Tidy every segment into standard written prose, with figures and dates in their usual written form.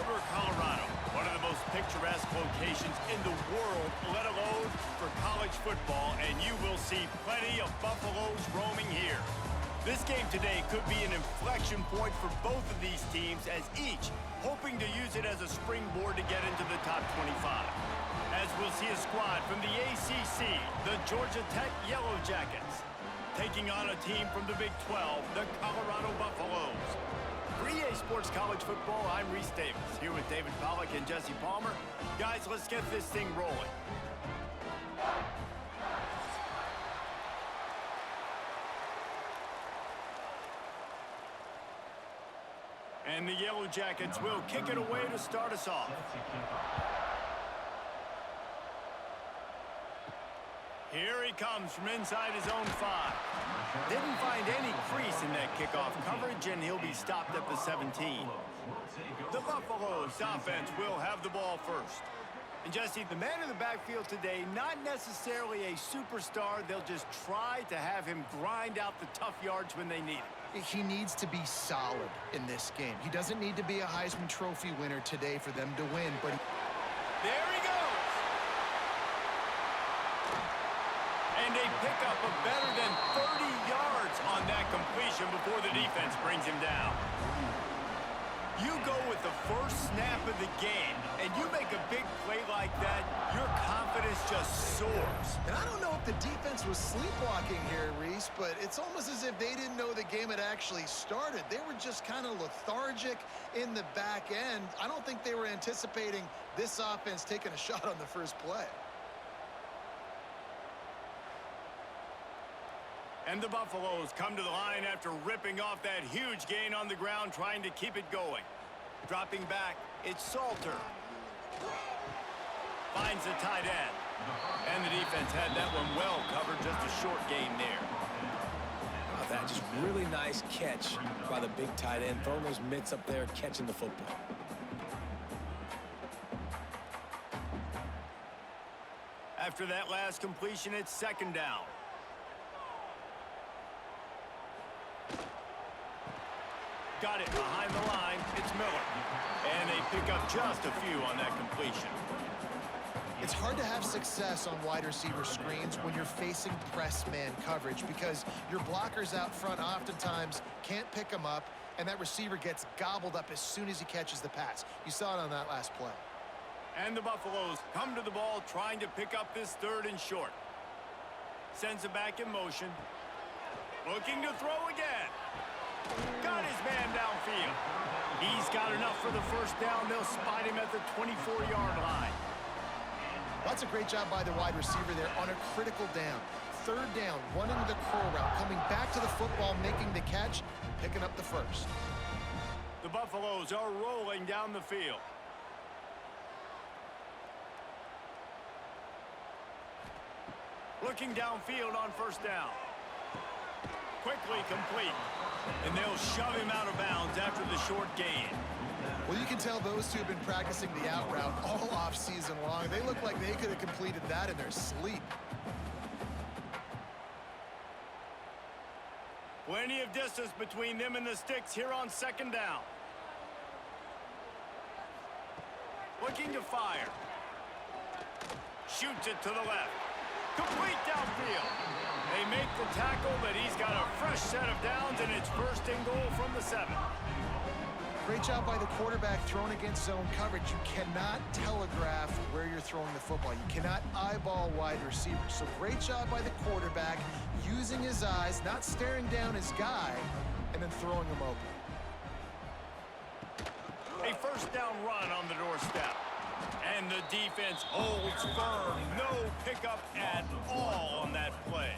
Boulder, Colorado, one of the most picturesque locations in the world, let alone for college football, and you will see plenty of Buffaloes roaming here. This game today could be an inflection point for both of these teams, as each hoping to use it as a springboard to get into the top 25. As we'll see a squad from the ACC, the Georgia Tech Yellow Jackets, taking on a team from the Big 12, the Colorado Buffaloes. For EA Sports College Football, I'm Reese Davis, here with David Pollack and Jesse Palmer. Guys, let's get this thing rolling. And the Yellow Jackets will kick it away to start us off. Here he comes from inside his own 5. Didn't find any crease in that kickoff coverage, and he'll be stopped at the 17. The Buffaloes offense will have the ball first. And Jesse, the man in the backfield today, not necessarily a superstar. They'll just try to have him grind out the tough yards when they need it. He needs to be solid in this game. He doesn't need to be a Heisman Trophy winner today for them to win, but... There he goes! And a pickup of better than 30 yards on that completion before the defense brings him down. You go with the first snap of the game, and you make a big play like that, your confidence just soars. And I don't know if the defense was sleepwalking here, Reese, but it's almost as if they didn't know the game had actually started. They were just kind of lethargic in the back end. I don't think they were anticipating this offense taking a shot on the first play. And the Buffaloes come to the line after ripping off that huge gain on the ground, trying to keep it going. Dropping back, it's Salter. Finds the tight end. And the defense had that one well covered, just a short gain there. Oh, that just really nice catch by the big tight end, throwing those mitts up there, catching the football. After that last completion, it's second down. Got it behind the line. It's Miller. And they pick up just a few on that completion. It's hard to have success on wide receiver screens when you're facing press man coverage because your blockers out front oftentimes can't pick them up, and that receiver gets gobbled up as soon as he catches the pass. You saw it on that last play. And the Buffaloes come to the ball trying to pick up this third and short. Sends it back in motion. Looking to throw again. Got his man downfield. He's got enough for the first down. They'll spot him at the 24-yard line. That's a great job by the wide receiver there on a critical down. Third down, running the curl route, coming back to the football, making the catch, picking up the first. The Buffaloes are rolling down the field. Looking downfield on first down. Quickly complete. And they'll shove him out of bounds after the short gain. Well, you can tell those two have been practicing the out route all off-season long. They look like they could have completed that in their sleep. Plenty of distance between them and the sticks here on second down. Looking to fire. Shoots it to the left. Complete downfield. They make the tackle, but he's got a fresh set of downs, and it's first and goal from the 7. Great job by the quarterback throwing against zone coverage. You cannot telegraph where you're throwing the football. You cannot eyeball wide receivers. So great job by the quarterback using his eyes, not staring down his guy, and then throwing him open. A first down run on the doorstep. And the defense holds firm. No pickup at all on that play.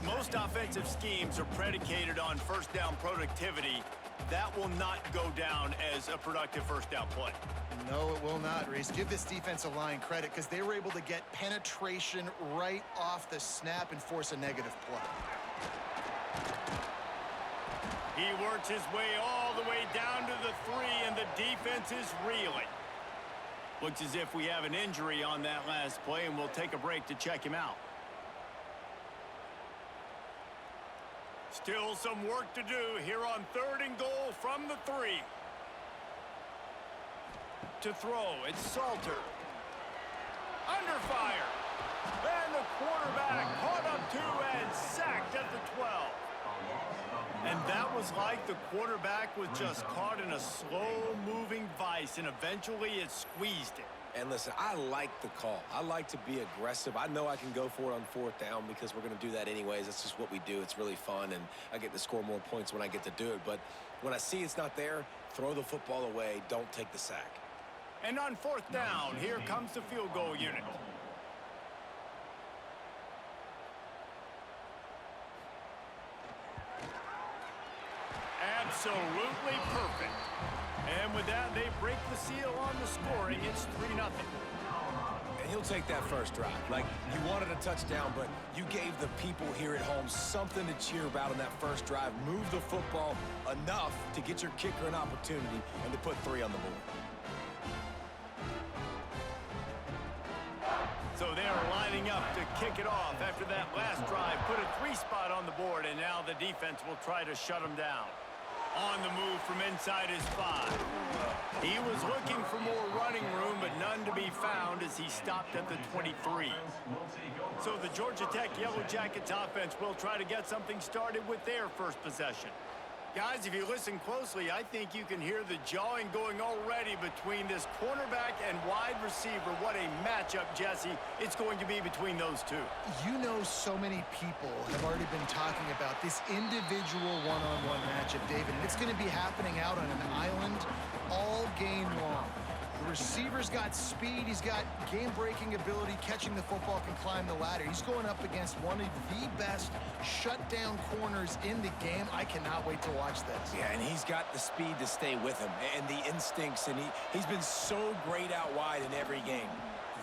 Most offensive schemes are predicated on first down productivity. That will not go down as a productive first down play. No, it will not, Reese. Give this defensive line credit because they were able to get penetration right off the snap and force a negative play. He works his way all the way down to the 3, and the defense is reeling. Looks as if we have an injury on that last play, and we'll take a break to check him out. Still some work to do here on third and goal from the 3. to throw. It's Salter. Under fire. And the quarterback caught up to and sacked at the 12. And that was like the quarterback was just caught in a slow-moving vice, and eventually it squeezed it. And listen, I like the call. I like to be aggressive. I know I can go for it on 4th down because we're going to do that anyways. That's just what we do. It's really fun, and I get to score more points when I get to do it. But when I see it's not there, throw the football away. Don't take the sack. And on 4th down, here comes the field goal unit. Absolutely perfect. And with that, they break the seal on the scoring. It's 3-0. And he'll take that first drive. Like, you wanted a touchdown, but you gave the people here at home something to cheer about on that first drive. Move the football enough to get your kicker an opportunity and to put 3 on the board. So they are lining up to kick it off after that last drive. Put a 3 spot on the board, and now the defense will try to shut them down. On the move from inside his 5. He was looking for more running room, but none to be found as he stopped at the 23. So the Georgia Tech Yellow Jackets offense will try to get something started with their first possession. Guys, if you listen closely, I think you can hear the jawing going already between this cornerback and wide receiver. What a matchup, Jesse, it's going to be between those two. You know, so many people have already been talking about this individual one-on-one matchup, David, and it's going to be happening out on an island all game long. The receiver's got speed, he's got game-breaking ability, catching the football, can climb the ladder. He's going up against one of the best shutdown corners in the game. I cannot wait to watch this. Yeah, and he's got the speed to stay with him and the instincts, and he's been so great out wide in every game.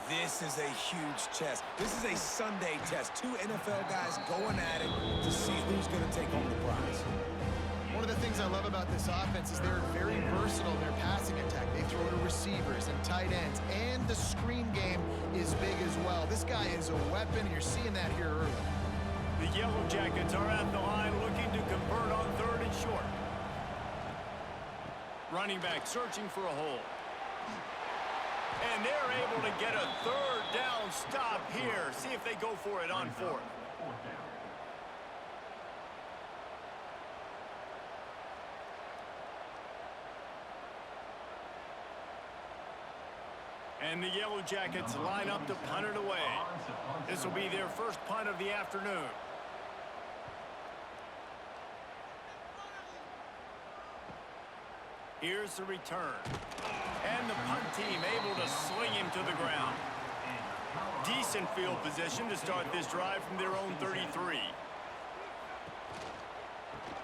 This is a huge test. This is a Sunday test. 2 NFL guys going at it to see who's going to take home the prize. One of the things I love about this offense is they're very versatile in their passing attack. They throw to receivers and tight ends, and the screen game is big as well. This guy is a weapon, and you're seeing that here early. The Yellow Jackets are at the line looking to convert on 3rd and short. Running back searching for a hole. And they're able to get a 3rd down stop here. See if they go for it on 4th. And the Yellow Jackets line up to punt it away. This will be their first punt of the afternoon. Here's the return. And the punt team able to sling him to the ground. Decent field position to start this drive from their own 33.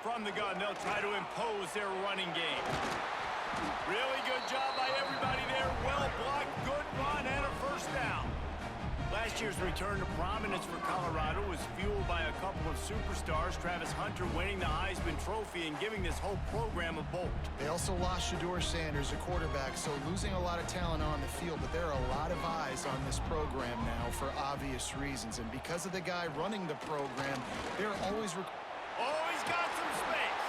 From the gun, they'll try to impose their running game. Really good job by everybody there. Well blocked, good run, and a first down. Last year's return to prominence for Colorado was fueled by a couple of superstars, Travis Hunter winning the Heisman Trophy and giving this whole program a bolt. They also lost Shedeur Sanders, a quarterback, so losing a lot of talent on the field, but there are a lot of eyes on this program now for obvious reasons. And because of the guy running the program, they're always... Oh, he's got some space.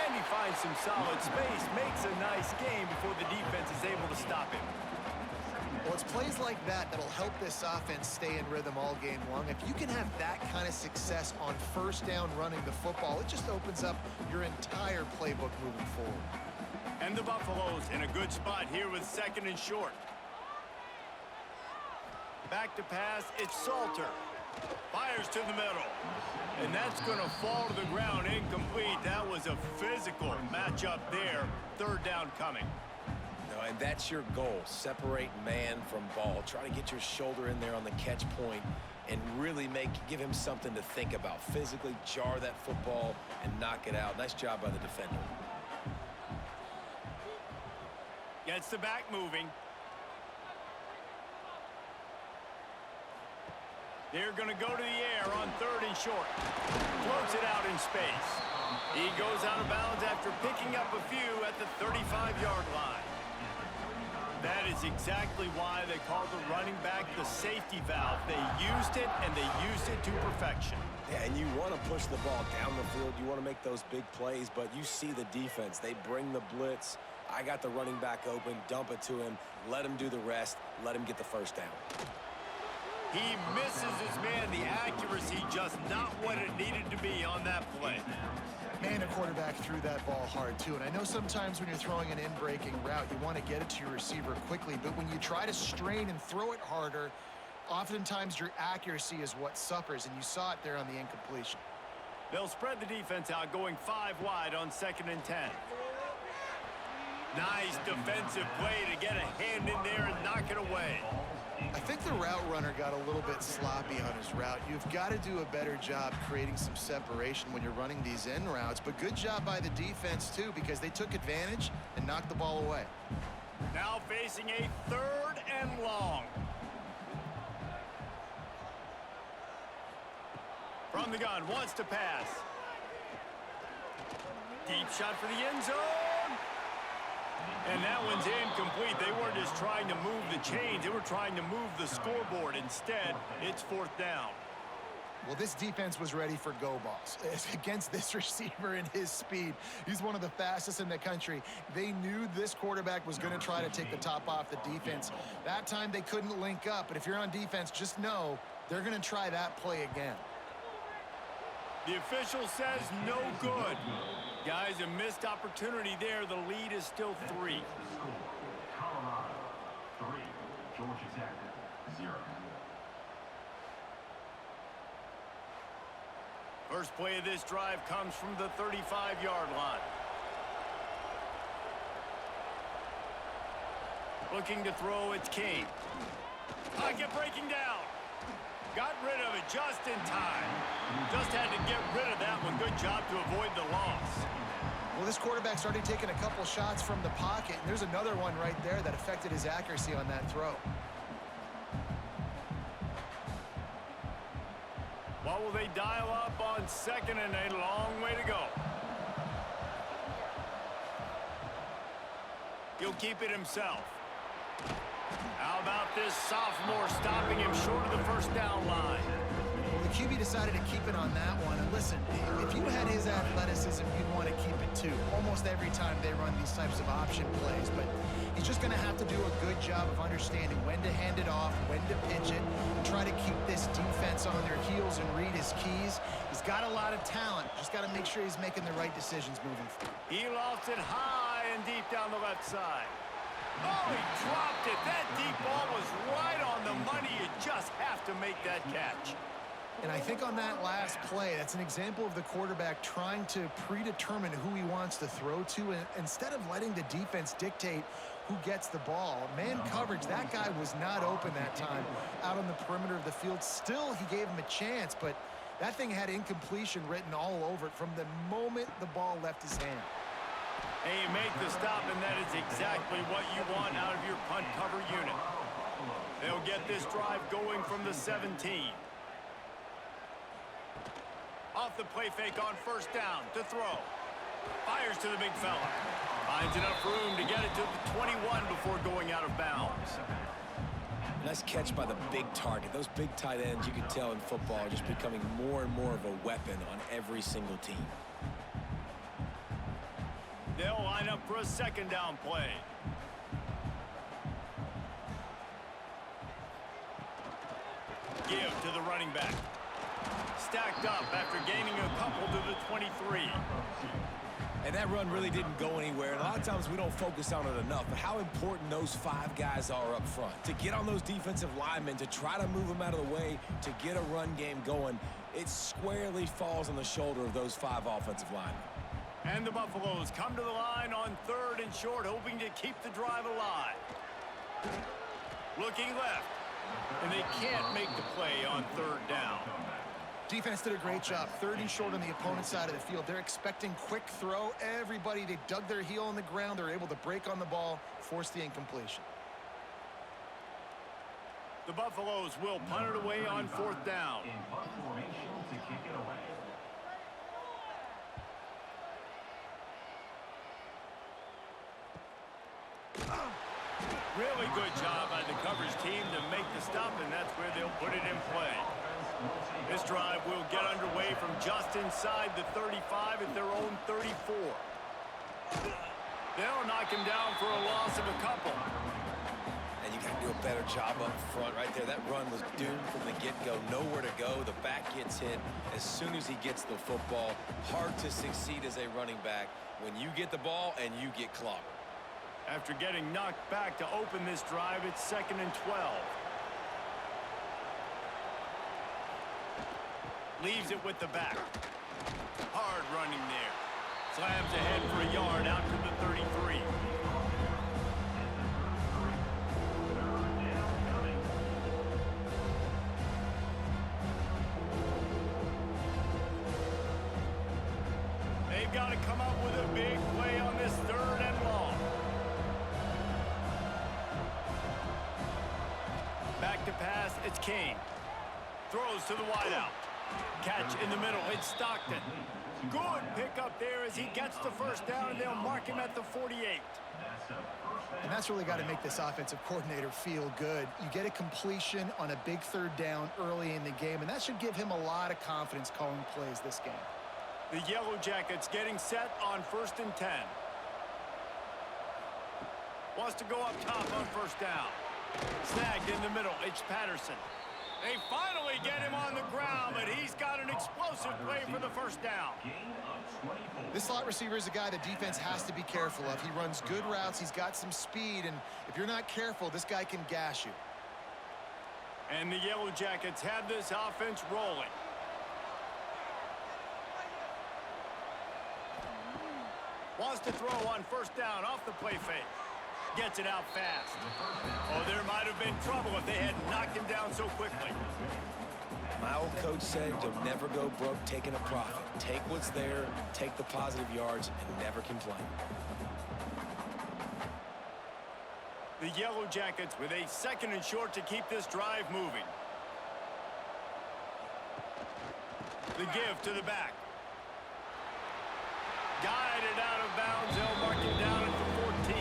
And he finds some solid space, makes a nice game before the defense is able to stop him. Well, it's plays like that that'll help this offense stay in rhythm all game long. If you can have that kind of success on first down running the football, it just opens up your entire playbook moving forward. And the Buffaloes in a good spot here with 2nd and short. Back to pass, it's Salter. Fires to the middle. And that's going to fall to the ground incomplete. That was a physical matchup there. 3rd down coming. And that's your goal. Separate man from ball. Try to get your shoulder in there on the catch point and really give him something to think about. Physically jar that football and knock it out. Nice job by the defender. Gets the back moving. They're going to go to the air on 3rd and short. Floats it out in space. He goes out of bounds after picking up a few at the 35-yard line. That is exactly why they call the running back the safety valve. They used it, and they used it to perfection. Yeah, and you want to push the ball down the field. You want to make those big plays, but you see the defense. They bring the blitz. I got the running back open, dump it to him, let him do the rest, let him get the first down. He misses his man. The accuracy just not what it needed to be on that play. Man, the quarterback threw that ball hard, too. And I know sometimes when you're throwing an in-breaking route, you want to get it to your receiver quickly. But when you try to strain and throw it harder, oftentimes your accuracy is what suffers. And you saw it there on the incompletion. They'll spread the defense out, going 5 wide on 2nd and 10. Nice defensive play to get a hand in there and knock it away. I think the route runner got a little bit sloppy on his route. You've got to do a better job creating some separation when you're running these in routes. But good job by the defense, too, because they took advantage and knocked the ball away. Now facing a 3rd and long. From the gun, wants to pass. Deep shot for the end zone. And that one's incomplete. They weren't just trying to move the chains. They were trying to move the scoreboard. Instead, it's 4th down. Well, this defense was ready for go balls. Against this receiver and his speed, he's one of the fastest in the country. They knew this quarterback was going to try to take the top off the defense. That time they couldn't link up. But if you're on defense, just know they're going to try that play again. The official says no good. Guys, a missed opportunity there. The lead is still 3. Colorado 3, Georgia Tech 0. First play of this drive comes from the 35-yard line. Looking to throw, it's King. Pocket breaking down. Got rid of it just in time. Just had to get rid of that one. Good job to avoid the loss. Well, this quarterback's already taken a couple shots from the pocket, and there's another one right there that affected his accuracy on that throw. What will they dial up on 2nd and a long way to go? He'll keep it himself. How about this sophomore stopping him short of the 1st down line? Well, the QB decided to keep it on that one. And listen, if you had his athleticism, you'd want to keep it too. Almost every time they run these types of option plays. But he's just going to have to do a good job of understanding when to hand it off, when to pitch it, and try to keep this defense on their heels and read his keys. He's got a lot of talent. Just got to make sure he's making the right decisions moving forward. He lost it high and deep down the left side. Oh, he dropped it. That deep ball was right on the money. You just have to make that catch. And I think on that last play, that's an example of the quarterback trying to predetermine who he wants to throw to, and instead of letting the defense dictate who gets the ball. Man coverage, that guy was not open that time out on the perimeter of the field. Still, he gave him a chance, but that thing had incompletion written all over it from the moment the ball left his hand. And you make the stop, and that is exactly what you want out of your punt cover unit. They'll get this drive going from the 17. Off the play fake on 1st down to throw. Fires to the big fella. Finds enough room to get it to the 21 before going out of bounds. Nice catch by the big target. Those big tight ends, you can tell in football, are just becoming more and more of a weapon on every single team. They'll line up for a 2nd down play. Give to the running back. Stacked up after gaining a couple to the 23. And that run really didn't go anywhere. And a lot of times we don't focus on it enough, but how important those 5 guys are up front. To get on those defensive linemen, to try to move them out of the way, to get a run game going, it squarely falls on the shoulder of those 5 offensive linemen. And the Buffaloes come to the line on 3rd and short, hoping to keep the drive alive. Looking left, and they can't make the play on 3rd down. Defense did a great job. 3rd and short on the opponent's side of the field. They're expecting quick throw. Everybody, they dug their heel on the ground. They're able to break on the ball, force the incompletion. The Buffaloes will punt it away on 4th down. In punt formation to kick it away. Really good job by the coverage team to make the stop, and that's where they'll put it in play. This drive will get underway from just inside the 35 at their own 34. They'll knock him down for a loss of a couple. And you got to do a better job up front right there. That run was doomed from the get-go. Nowhere to go. The back gets hit as soon as he gets the football. Hard to succeed as a running back when you get the ball and you get clobbered. After getting knocked back to open this drive, it's 2nd and 12. Leaves it with the back. Hard running there. Slams ahead for a yard out to the 33. They've got to come up with a big play on this 3rd and long. Back to pass, it's Kane. Throws to the wideout. Catch in the middle, it's Stockton. Good pickup there as he gets the first down, and they'll mark him at the 48. And that's really got to make this offensive coordinator feel good. You get a completion on a big 3rd down early in the game, and that should give him a lot of confidence calling plays this game. The Yellow Jackets getting set on 1st and 10. Wants to go up top on 1st down. Snagged in the middle, it's Patterson. They finally get him on the ground, but he's got an explosive play for the 1st down. This slot receiver is a guy the defense has to be careful of. He runs good routes, he's got some speed, and if you're not careful, this guy can gash you. And the Yellow Jackets have this offense rolling. Wants to throw on 1st down off the play fake. Gets it out fast. Oh, there might have been trouble if they had knocked him down so quickly. My old coach said you'll never go broke taking a profit. Take what's there, take the positive yards, and never complain. The Yellow Jackets with a 2nd and short to keep this drive moving. The give to the back. Guided out of bounds. They'll mark him down at the 14.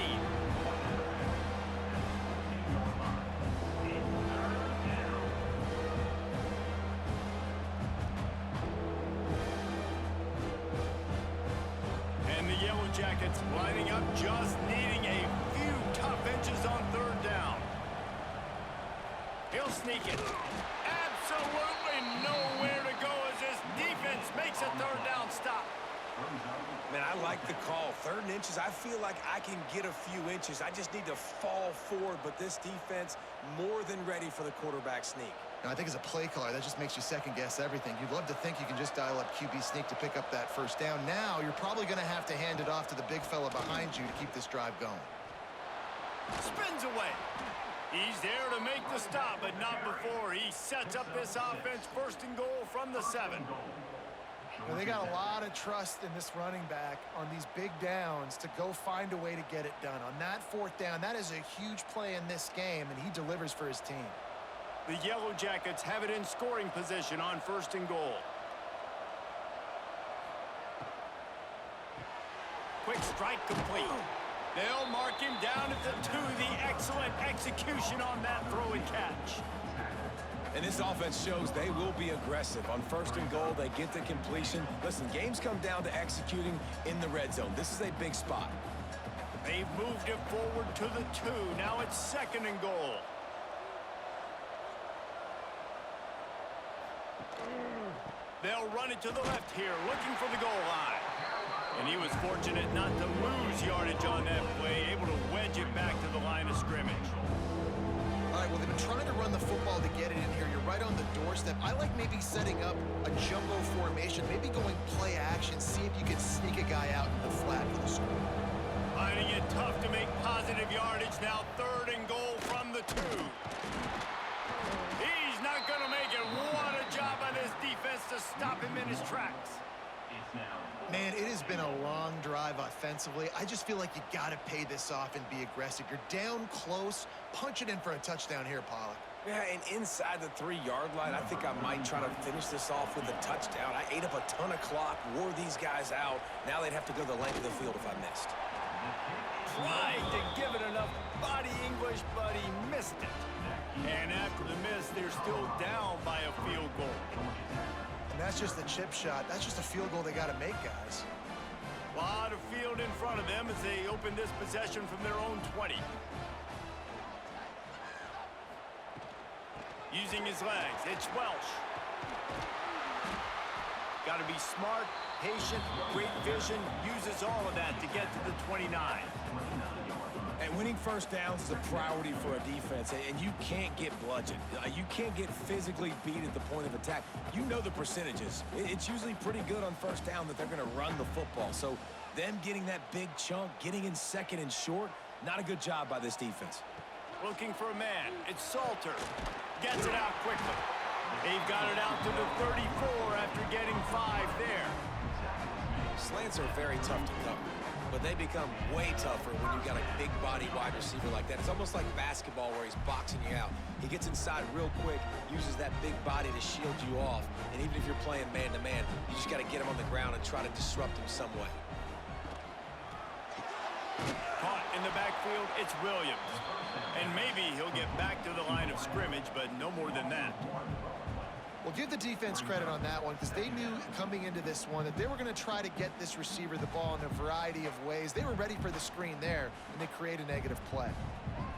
And the Yellow Jackets lining up, just needing a few tough inches on 3rd down. He'll sneak it. Absolutely nowhere to go as this defense makes a 3rd down stop. Man, I like the call. 3rd and inches, I feel like I can get a few inches. I just need to fall forward, but this defense more than ready for the quarterback sneak. Now, I think as a play caller, that just makes you second-guess everything. You'd love to think you can just dial up QB sneak to pick up that 1st down. Now, you're probably going to have to hand it off to the big fella behind you to keep this drive going. Spins away. He's there to make the stop, but not before. He sets up this offense 1st and goal from the 7. Well, they got a lot of trust in this running back on these big downs to go find a way to get it done. On that 4th down, that is a huge play in this game, and he delivers for his team. The Yellow Jackets have it in scoring position on 1st and goal. Quick strike complete. They'll mark him down at the 2. The excellent execution on that throw and catch. And this offense shows they will be aggressive. On 1st and goal, they get the completion. Listen, games come down to executing in the red zone. This is a big spot. They've moved it forward to the 2. Now it's 2nd and goal. They'll run it to the left here, looking for the goal line. And he was fortunate not to lose yardage on that play, able to wedge it back to the line of scrimmage. All right, well, they've been trying to run the football to get it in here. You're right on the doorstep. I like maybe setting up a jumbo formation, maybe going play action, see if you can sneak a guy out in the flat for the score. Finding it tough to make positive yardage now. 3rd and goal from the 2. He's not going to make it. What a job by this defense to stop him in his tracks. Man, it has been a long drive offensively. I just feel like you got to pay this off and be aggressive. You're down close. Punch it in for a touchdown here, Pollock. Yeah, and inside the 3-yard line, I think I might try to finish this off with a touchdown. I ate up a ton of clock, wore these guys out. Now they'd have to go the length of the field if I missed. Tried to give it enough body English, but he missed it. And after the miss, they're still down by a field goal. And that's just the chip shot. That's just a field goal they got to make, guys. A lot of field in front of them as they open this possession from their own 20. Using his legs, it's Welsh. Got to be smart, patient, great vision, uses all of that to get to the 29. And winning first downs is a priority for a defense, and you can't get bludgeoned. You can't get physically beat at the point of attack. You know the percentages. It's usually pretty good on first down that they're going to run the football. So them getting that big chunk, getting in second and short, not a good job by this defense. Looking for a man. It's Salter. Gets it out quickly. They've got it out to the 34 after getting 5 there. Slants are very tough to cover, but they become way tougher when you've got a big body wide receiver like that. It's almost like basketball where he's boxing you out. He gets inside real quick, uses that big body to shield you off, and even if you're playing man-to-man, you just got to get him on the ground and try to disrupt him some way. Caught in the backfield, it's Williams. And maybe he'll get back to the line of scrimmage, but no more than that. Well, give the defense credit on that one because they knew coming into this one that they were going to try to get this receiver the ball in a variety of ways. They were ready for the screen there, and they create a negative play.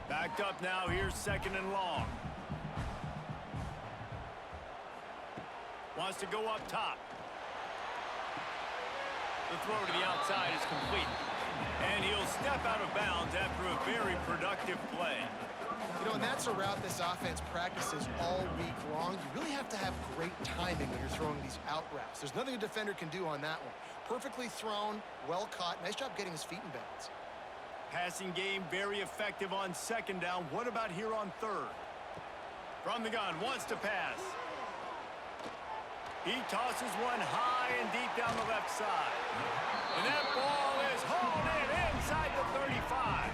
Backed up now. Here's 2nd and long. Wants to go up top. The throw to the outside is complete. And he'll step out of bounds after a very productive play. You know, and that's a route this offense practices all week long. You really have to have great timing when you're throwing these out routes. There's nothing a defender can do on that one. Perfectly thrown, well caught. Nice job getting his feet in bounds. Passing game very effective on 2nd down. What about here on 3rd? From the gun, wants to pass. He tosses one high and deep down the left side. And that ball is hauled in inside the 35.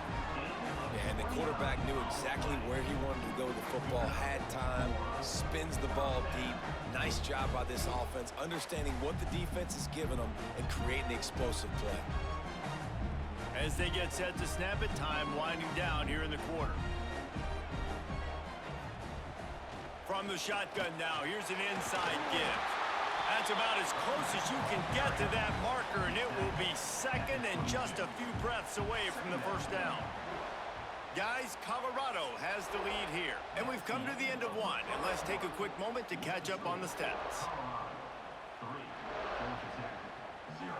Yeah, and the quarterback knew exactly where he wanted to go with the football, had time, spins the ball deep. Nice job by this offense, understanding what the defense is giving them and creating the explosive play. As they get set to snap it, time winding down here in the quarter. From the shotgun now, here's an inside give. That's about as close as you can get to that marker, and it will be 2nd and just a few breaths away from the 1st down. Guys, Colorado has the lead here, and we've come to the end of 1, and let's take a quick moment to catch up on the stats. 3, Georgia Tech, 0.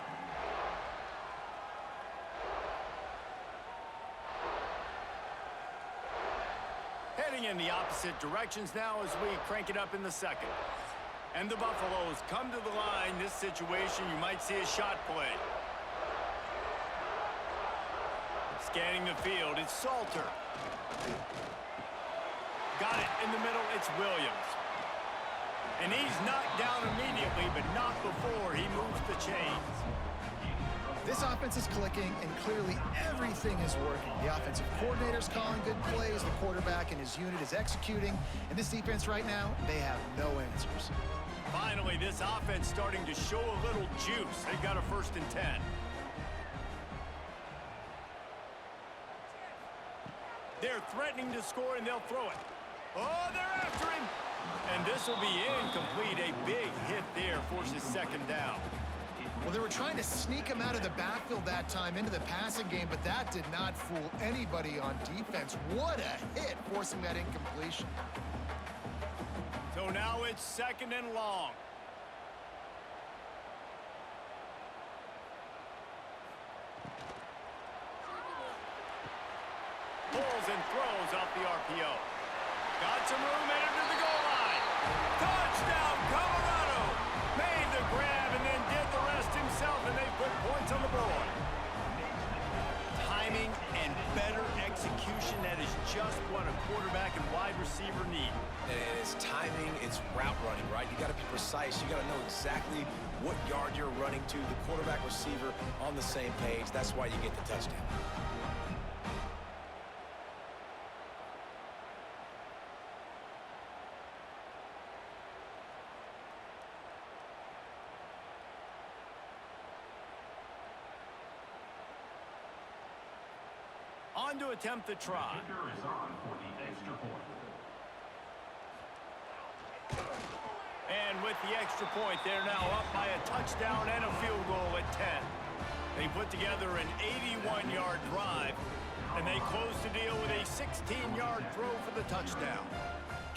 Heading in the opposite directions now as we crank it up in the 2nd. And the Buffaloes come to the line. This situation, you might see a shot play. Scanning the field, it's Salter. Got it in the middle, it's Williams. And he's knocked down immediately, but not before he moves the chains. This offense is clicking, and clearly everything is working. The offensive coordinator's calling good plays, the quarterback and his unit is executing, and this defense right now, they have no answers. Finally, this offense starting to show a little juice. They've got a 1st and 10. They're threatening to score, and they'll throw it. Oh, they're after him. And this will be incomplete. A big hit there forces 2nd down. Well, they were trying to sneak him out of the backfield that time into the passing game, but that did not fool anybody on defense. What a hit, forcing that incompletion. So now it's 2nd and long. Pulls and throws off the RPO. Got some room headed to the goal line. Touchdown, Colorado! Made the grab and then did the rest himself, and they put points on the board. Timing and better execution, that is just what a quarterback and wide receiver need. And it's timing, it's route running, right? You got to be precise. You got to know exactly what yard you're running to. The quarterback receiver on the same page. That's why you get the touchdown. On to attempt the try. Kicker is on for the extra point. And with the extra point, they're now up by a touchdown and a field goal at 10. They put together an 81-yard drive, and they close the deal with a 16-yard throw for the touchdown.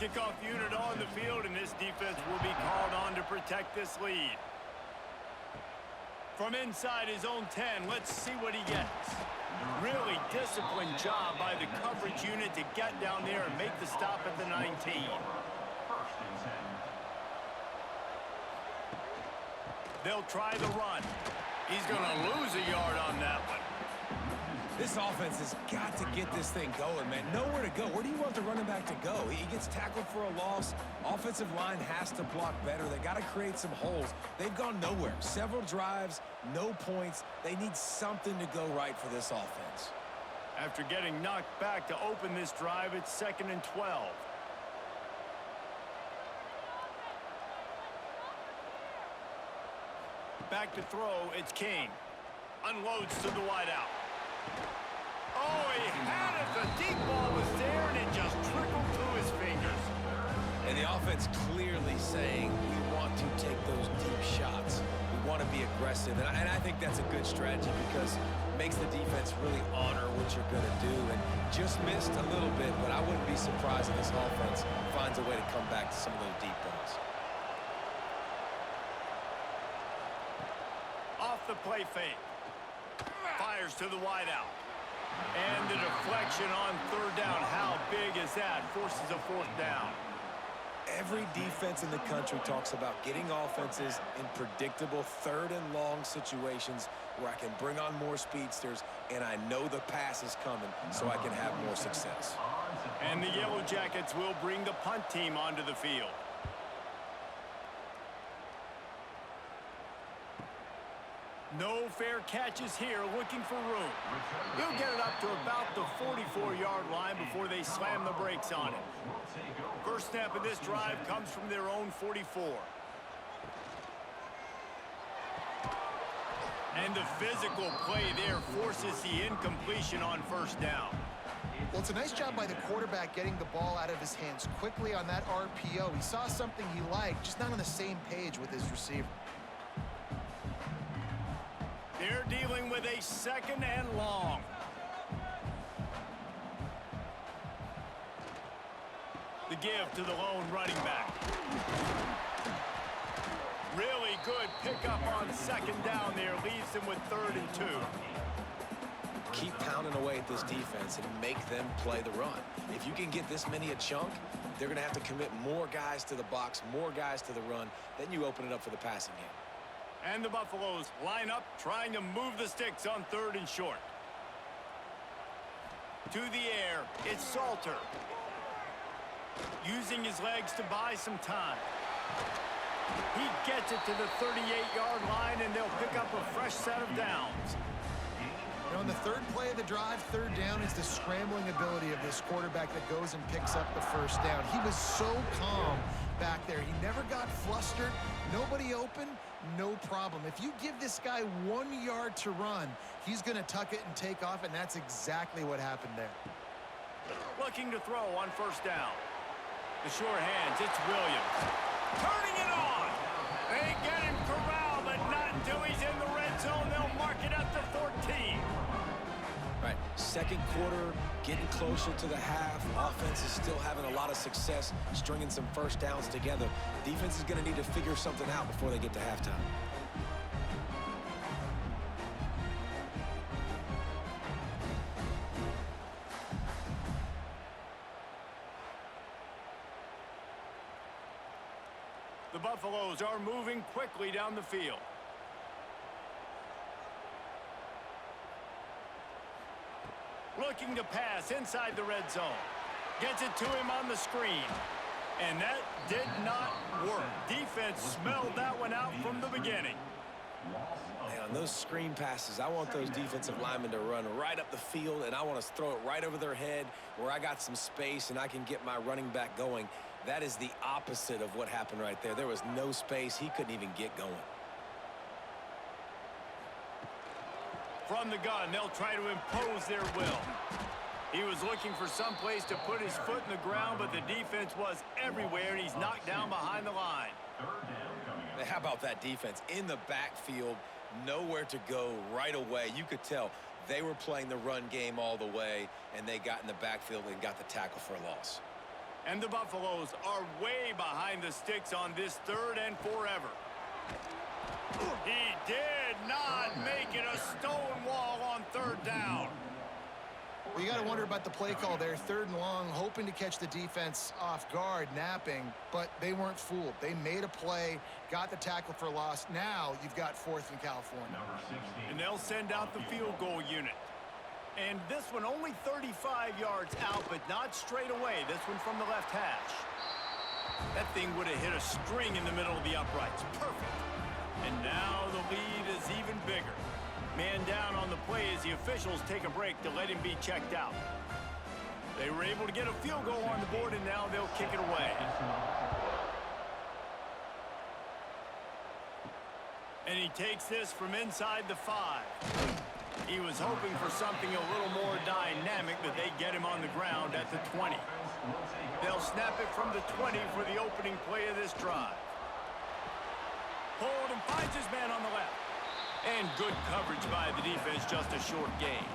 Kickoff unit on the field, and this defense will be called on to protect this lead. From inside his own 10, let's see what he gets. Really disciplined job by the coverage unit to get down there and make the stop at the 19. They'll try the run. He's going to lose a yard on that one. This offense has got to get this thing going, man. Nowhere to go. Where do you want the running back to go? He gets tackled for a loss. Offensive line has to block better. They got to create some holes. They've gone nowhere. Several drives, no points. They need something to go right for this offense. After getting knocked back to open this drive, it's 2nd and 12. Back to throw, it's King. Unloads to the wideout. Oh, he had it. The deep ball was there, and it just trickled through his fingers. And the offense clearly saying, we want to take those deep shots. We want to be aggressive. And I think that's a good strategy because it makes the defense really honor what you're going to do. And just missed a little bit, but I wouldn't be surprised if this offense finds a way to come back to some of those deep balls. Off the play fake. Fires to the wideout. And the deflection on 3rd down. How big is that? Forces a 4th down. Every defense in the country talks about getting offenses in predictable 3rd and long situations where I can bring on more speedsters and I know the pass is coming so I can have more success. And the Yellow Jackets will bring the punt team onto the field. No fair catches here, looking for room. He'll get it up to about the 44-yard line before they slam the brakes on it. First snap of this drive comes from their own 44. And the physical play there forces the incompletion on 1st down. Well, it's a nice job by the quarterback getting the ball out of his hands quickly on that RPO. He saw something he liked, just not on the same page with his receiver. They're dealing with a 2nd and long. The give to the lone running back. Really good pickup on 2nd down there. Leaves them with 3rd and 2. Keep pounding away at this defense and make them play the run. If you can get this many a chunk, they're going to have to commit more guys to the box, more guys to the run. Then you open it up for the passing game. And the Buffaloes line up, trying to move the sticks on 3rd and short. To the air, it's Salter. Using his legs to buy some time. He gets it to the 38-yard line, and they'll pick up a fresh set of downs. You know, on the 3rd play of the drive, 3rd down is the scrambling ability of this quarterback that goes and picks up the 1st down. He was so calm back there. He never got flustered. Nobody open, no problem. If you give this guy 1 yard to run, he's going to tuck it and take off, and that's exactly what happened there. Looking to throw on 1st down. The sure hands, it's Williams. Turning it on. They get him corralled, but not until he's in the red zone. They'll mark it at the 14. Right, 2nd quarter, getting closer to the half. Offense is still having a lot of success stringing some 1st downs together. Defense is going to need to figure something out before they get to halftime. The Buffaloes are moving quickly down the field. Looking to pass inside the red zone. Gets it to him on the screen. And that did not work. Defense smelled that one out from the beginning. Man, on those screen passes, I want those defensive linemen to run right up the field, and I want to throw it right over their head where I got some space and I can get my running back going. That is the opposite of what happened right there. There was no space. He couldn't even get going. From the gun, they'll try to impose their will. He was looking for some place to put his foot in the ground, but the defense was everywhere, and he's knocked down behind the line. How about that defense in the backfield, Nowhere to go right away. You could tell they were playing the run game all the way, and they got in the backfield and got the tackle for a loss. And the Buffaloes are way behind the sticks on this 3rd and forever. He did not make it a stone wall on 3rd down. Well, you got to wonder about the play call there. 3rd and long, hoping to catch the defense off guard, napping, but they weren't fooled. They made a play, got the tackle for loss. Now you've got 4th in California. Number 16. And they'll send out the field goal unit. And this one only 35 yards out, but not straight away. This one from the left hash. That thing would have hit a string in the middle of the uprights. Perfect. And now the lead is even bigger. Man down on the play as the officials take a break to let him be checked out. They were able to get a field goal on the board, and now they'll kick it away. And he takes this from inside the 5. He was hoping for something a little more dynamic, but they get him on the ground at the 20. They'll snap it from the 20 for the opening play of this drive. Hold and finds his man on the left. And good coverage by the defense, just a short gain.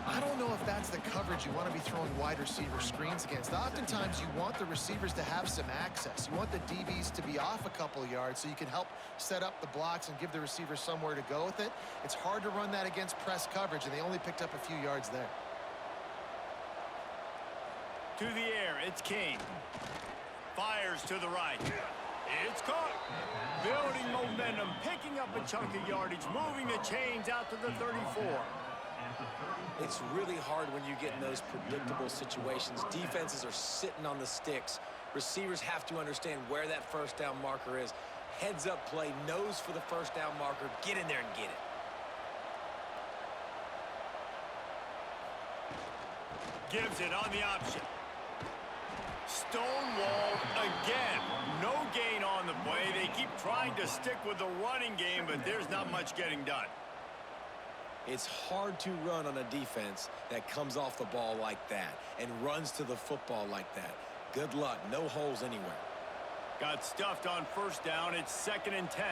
I don't know if that's the coverage you want to be throwing wide receiver screens against. Oftentimes, you want the receivers to have some access. You want the DBs to be off a couple yards so you can help set up the blocks and give the receiver somewhere to go with it. It's hard to run that against press coverage, and they only picked up a few yards there. To the air, it's King. Fires to the right. It's caught. Building momentum, picking up a chunk of yardage, moving the chains out to the 34. It's really hard when you get in those predictable situations. Defenses are sitting on the sticks. Receivers have to understand where that 1st down marker is. Heads up play, nose for the 1st down marker. Get in there and get it. Gives it on the option. Stonewalled again. No gain on the play. They keep trying to stick with the running game, but there's not much getting done. It's hard to run on a defense that comes off the ball like that and runs to the football like that. Good luck. No holes anywhere. Got stuffed on 1st down. It's 2nd and 10.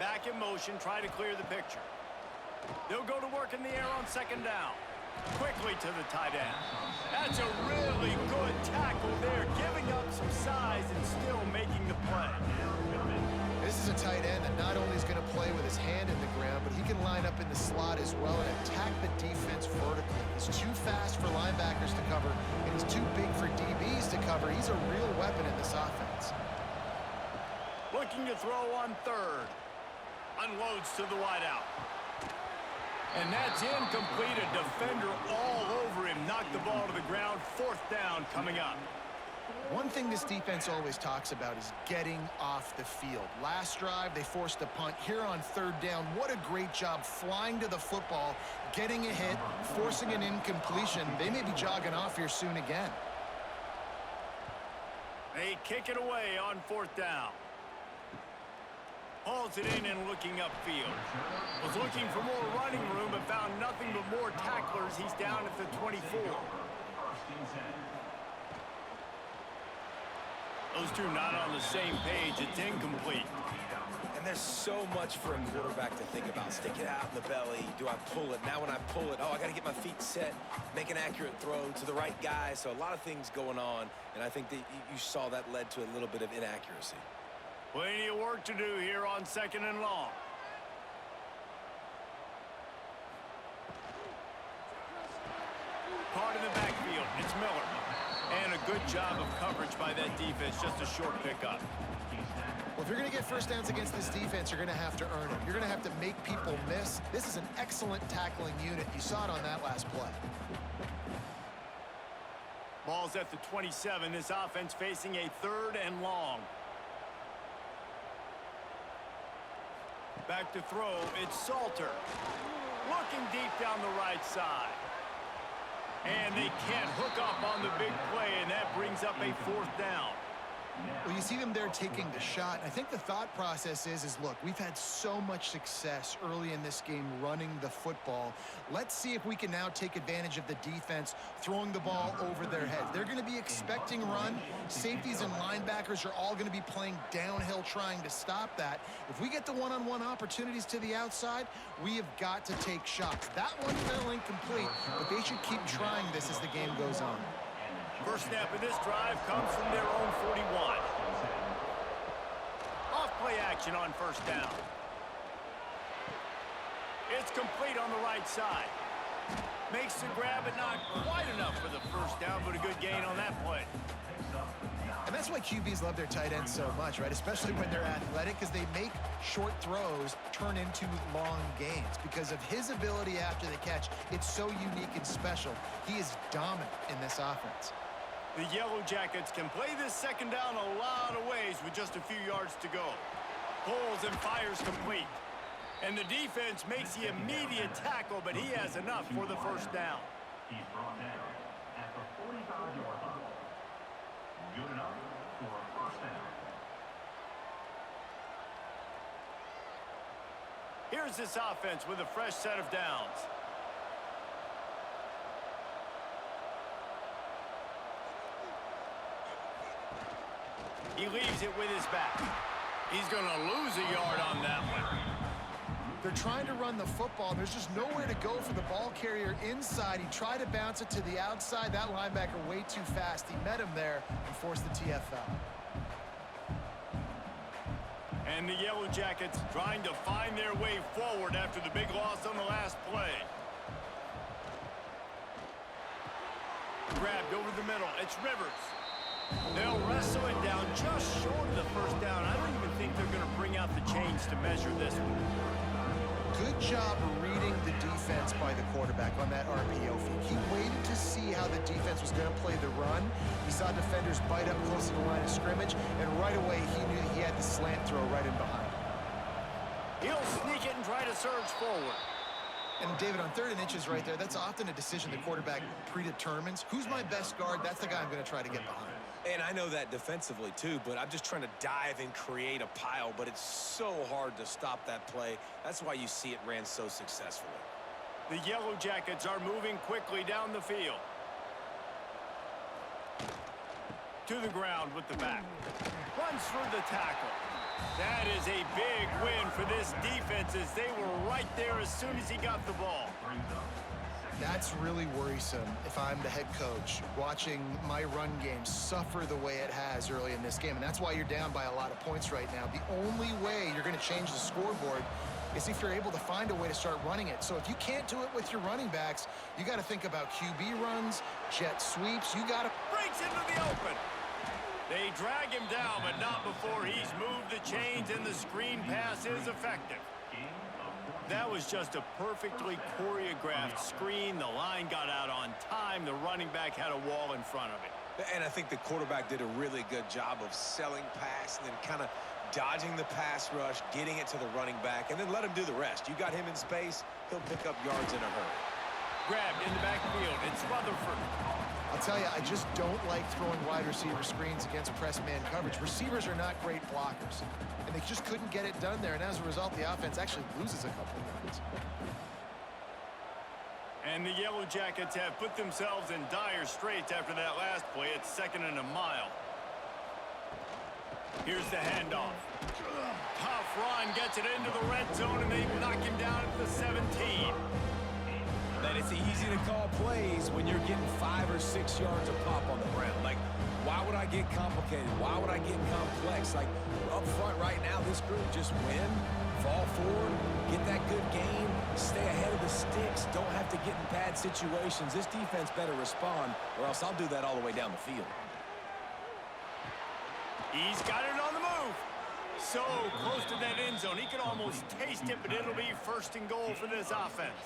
Back in motion, try to clear the picture. They'll go to work in the air on 2nd down. Quickly to the tight end. That's a really good tackle there, giving up some size and still making the play. This is a tight end that not only is going to play with his hand in the ground, but he can line up in the slot as well and attack the defense vertically. He's too fast for linebackers to cover, and he's too big for DBs to cover. He's a real weapon in this offense. Looking to throw on 3rd. Unloads to the wideout. And that's incomplete. A defender all over him. Knocked the ball to the ground. 4th down coming up. One thing this defense always talks about is getting off the field. Last drive, they forced a punt. Here on 3rd down, what a great job flying to the football, getting a hit, forcing an incompletion. They may be jogging off here soon again. They kick it away on 4th down. Hauls it in and looking upfield. Was looking for more running room, but found nothing but more tacklers. He's down at the 24. Those two not on the same page. It's incomplete. And there's so much for a quarterback to think about. Stick it out in the belly. Do I pull it? Now when I pull it, I got to get my feet set, make an accurate throw to the right guy. So a lot of things going on, and I think that you saw that led to a little bit of inaccuracy. Plenty of work to do here on 2nd and long. Part of the backfield. It's Miller. And a good job of coverage by that defense. Just a short pickup. Well, if you're going to get 1st downs against this defense, you're going to have to earn it. You're going to have to make people miss. This is an excellent tackling unit. You saw it on that last play. Ball's at the 27. This offense facing a 3rd and long. Back to throw. It's Salter. Looking deep down the right side. And they can't hook up on the big play, and that brings up a 4th down. Well, you see them there taking the shot. I think the thought process is look, we've had so much success early in this game running the football. Let's see if we can now take advantage of the defense throwing the ball over their heads. They're going to be expecting run. Safeties and linebackers are all going to be playing downhill trying to stop that. If we get the one-on-one opportunities to the outside, we have got to take shots. That one fell incomplete, but they should keep trying this as the game goes on. First snap of this drive comes from their own 41. Off-play action on first down. It's complete on the right side. Makes the grab, but not quite enough for the first down, but a good gain on that play. And that's why QBs love their tight ends so much, right? Especially when they're athletic, because they make short throws turn into long gains. Because of his ability after the catch, it's so unique and special. He is dominant in this offense. The Yellow Jackets can play this second down a lot of ways with just a few yards to go. Pulls and fires complete. And the defense makes the immediate tackle, but he has enough for the first down. He's brought down at the 45-yard line. Good enough for a first down. Here's this offense with a fresh set of downs. He leaves it with his back. He's going to lose a yard on that one. They're trying to run the football. There's just nowhere to go for the ball carrier inside. He tried to bounce it to the outside. That linebacker way too fast. He met him there and forced the TFL. And the Yellow Jackets trying to find their way forward after the big loss on the last play. Grabbed over the middle. It's Rivers. They'll wrestle it down just short of the first down. I don't even think they're going to bring out the chains to measure this one. Good job reading the defense by the quarterback on that RPO feed. He waited to see how the defense was going to play the run. He saw defenders bite up close to the line of scrimmage, and right away he knew he had the slant throw right in behind. He'll sneak it and try to surge forward. And David, on 3rd and inches right there, that's often a decision the quarterback predetermines. Who's my best guard? That's the guy I'm going to try to get behind. And I know that defensively, too, but I'm just trying to dive and create a pile, but it's so hard to stop that play. That's why you see it ran so successfully. The Yellow Jackets are moving quickly down the field. To the ground with the back. Runs through the tackle. That is a big win for this defense as they were right there as soon as he got the ball. That's really worrisome if I'm the head coach watching my run game suffer the way it has early in this game. And that's why you're down by a lot of points right now. The only way you're going to change the scoreboard is if you're able to find a way to start running it. So if you can't do it with your running backs, you got to think about QB runs, jet sweeps. You got to... Breaks into the open. They drag him down, but not before he's moved the chains and the screen pass is effective. That was just a perfectly choreographed screen. The line got out on time. The running back had a wall in front of it. And I think the quarterback did a really good job of selling pass and then kind of dodging the pass rush, getting it to the running back, and then let him do the rest. You got him in space, he'll pick up yards in a hurry. Grabbed in the backfield. It's Rutherford. I'll tell you, I just don't like throwing wide receiver screens against press man coverage. Receivers are not great blockers, and they just couldn't get it done there. And as a result, the offense actually loses a couple of yards. And the Yellow Jackets have put themselves in dire straits after that last play. It's 2nd and a mile. Here's the handoff. Tough run, gets it into the red zone, and they knock him down at the 17. That it's easy to call plays when you're getting 5 or 6 yards a pop on the ground. Like, why would I get complicated? Why would I get complex? Like, up front right now, this group just win, fall forward, get that good game, stay ahead of the sticks, don't have to get in bad situations. This defense better respond, or else I'll do that all the way down the field. He's got it on the move. So close to that end zone. He can almost taste it, but it'll be 1st and goal for this offense.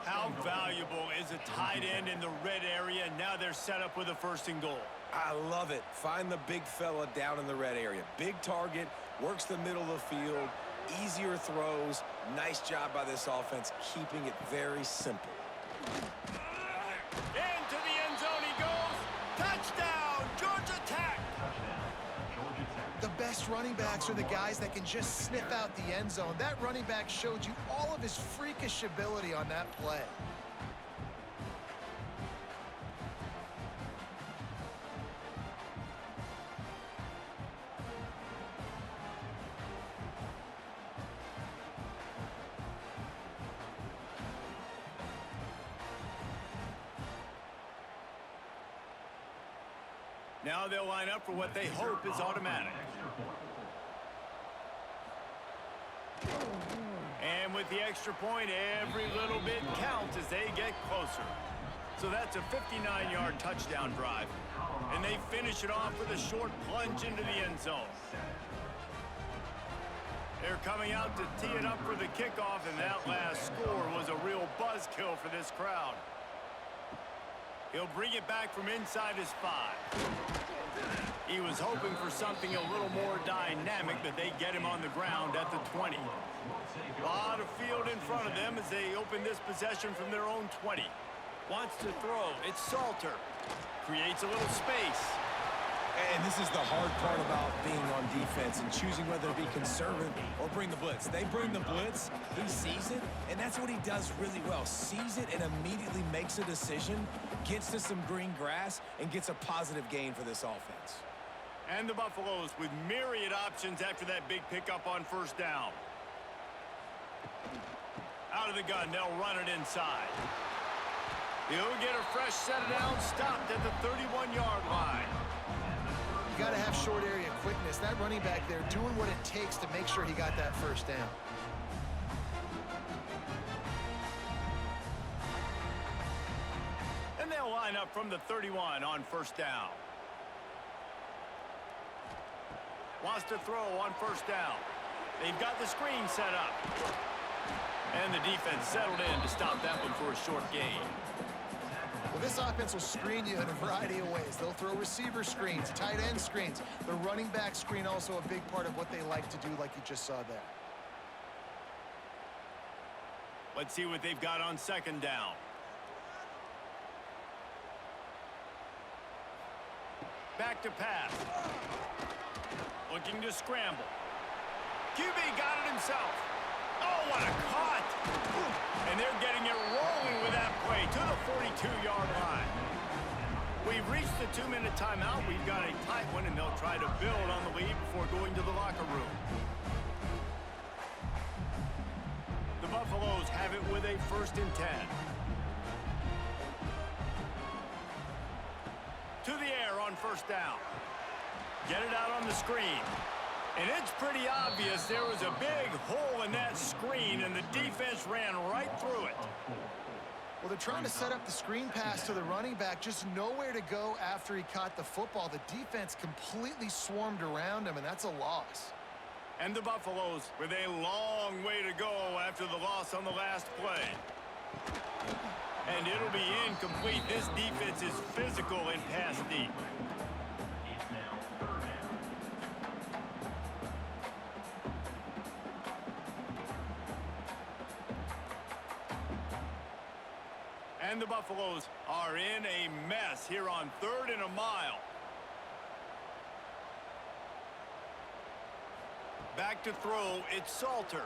How valuable is a tight end in the red area? Now they're set up with a 1st and goal. I love it. Find the big fella down in the red area. Big target, works the middle of the field, easier throws. Nice job by this offense, keeping it very simple. Into the end zone he goes. Touchdown, Georgia Tech. best running backs are the guys that can just sniff out the end zone. That running back showed you all of his freakish ability on that play. Now they'll line up for what they hope is automatic. And with the extra point, every little bit counts as they get closer. So that's a 59-yard touchdown drive. And they finish it off with a short plunge into the end zone. They're coming out to tee it up for the kickoff, and that last score was a real buzzkill for this crowd. He'll bring it back from inside his 5. He was hoping for something a little more dynamic, but they get him on the ground at the 20. A lot of field in front of them as they open this possession from their own 20. Wants to throw. It's Salter. Creates a little space. And this is the hard part about being on defense and choosing whether to be conservative or bring the blitz. They bring the blitz, he sees it, and that's what he does really well. Sees it and immediately makes a decision, gets to some green grass, and gets a positive gain for this offense. And the Buffaloes with myriad options after that big pickup on first down. Out of the gun, they'll run it inside. He'll get a fresh set it down, stopped at the 31-yard line. You got to have short area quickness. That running back there doing what it takes to make sure he got that first down. And they'll line up from the 31 on first down. Wants to throw on first down. They've got the screen set up. And the defense settled in to stop that one for a short gain. Well, this offense will screen you in a variety of ways. They'll throw receiver screens, tight end screens. The running back screen also a big part of what they like to do, like you just saw there. Let's see what they've got on second down. Back to pass. Looking to scramble. QB got it himself. Oh, what a cut! And they're getting it rolling with that play to the 42-yard line. We've reached the 2-minute timeout. We've got a tight one, and they'll try to build on the lead before going to the locker room. The Buffaloes have it with a 1st and 10. To the air on first down. Get it out on the screen. And it's pretty obvious there was a big hole in that screen, and the defense ran right through it. Well, they're trying to set up the screen pass to the running back, just nowhere to go after he caught the football. The defense completely swarmed around him, and that's a loss. And the Buffaloes with a long way to go after the loss on the last play. And it'll be incomplete. This defense is physical and pass deep. And the Buffaloes are in a mess here on 3rd and a mile. Back to throw, it's Salter.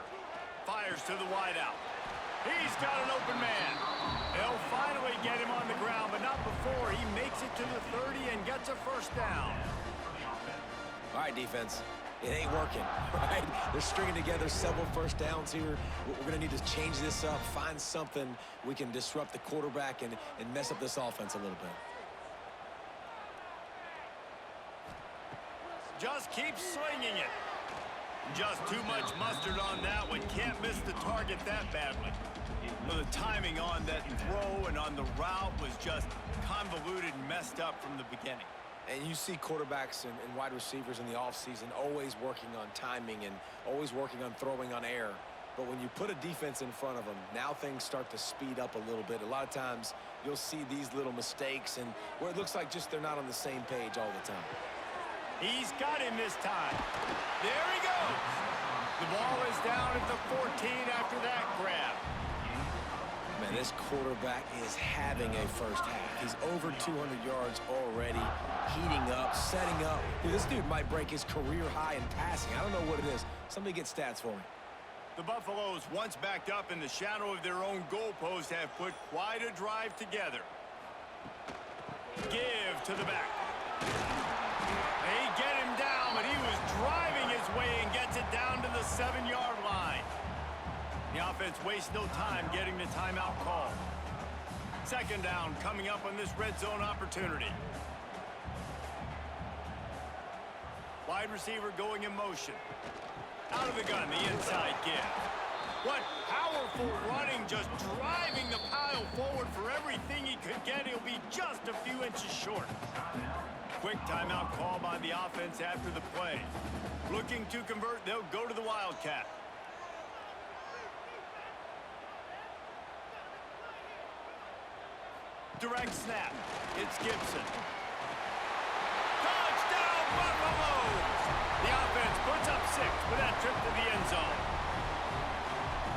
Fires to the wideout. He's got an open man. They'll finally get him on the ground, but not before he makes it to the 30 and gets a first down. All right, defense. It ain't working, right? They're stringing together several first downs here. We're going to need to change this up, find something we can disrupt the quarterback and mess up this offense a little bit. Just keep slinging it. Just too much mustard on that one. Can't miss the target that badly. Well, the timing on that throw and on the route was just convoluted and messed up from the beginning. And you see quarterbacks and wide receivers in the offseason always working on timing and always working on throwing on air. But when you put a defense in front of them, now things start to speed up a little bit. A lot of times you'll see these little mistakes and where it looks like just they're not on the same page all the time. He's got him this time. There he goes. The ball is down at the 14 after that grab. Man, this quarterback is having a first half. He's over 200 yards already, heating up, setting up. Dude, this dude might break his career high in passing. I don't know what it is. Somebody get stats for me. The Buffaloes, once backed up in the shadow of their own goalpost, have put quite a drive together. Give to the back. They get him down, but he was driving his way and gets it down to the 7-yard line. The offense wastes no time getting the timeout call. Second down coming up on this red zone opportunity. Wide receiver going in motion. Out of the gun, the inside give. What powerful running, just driving the pile forward for everything he could get. He'll be just a few inches short. Quick timeout call by the offense after the play. Looking to convert, they'll go to the Wildcat. Direct snap. It's Gibson. Touchdown, Buffaloes! The offense puts up 6 with that trip to the end zone.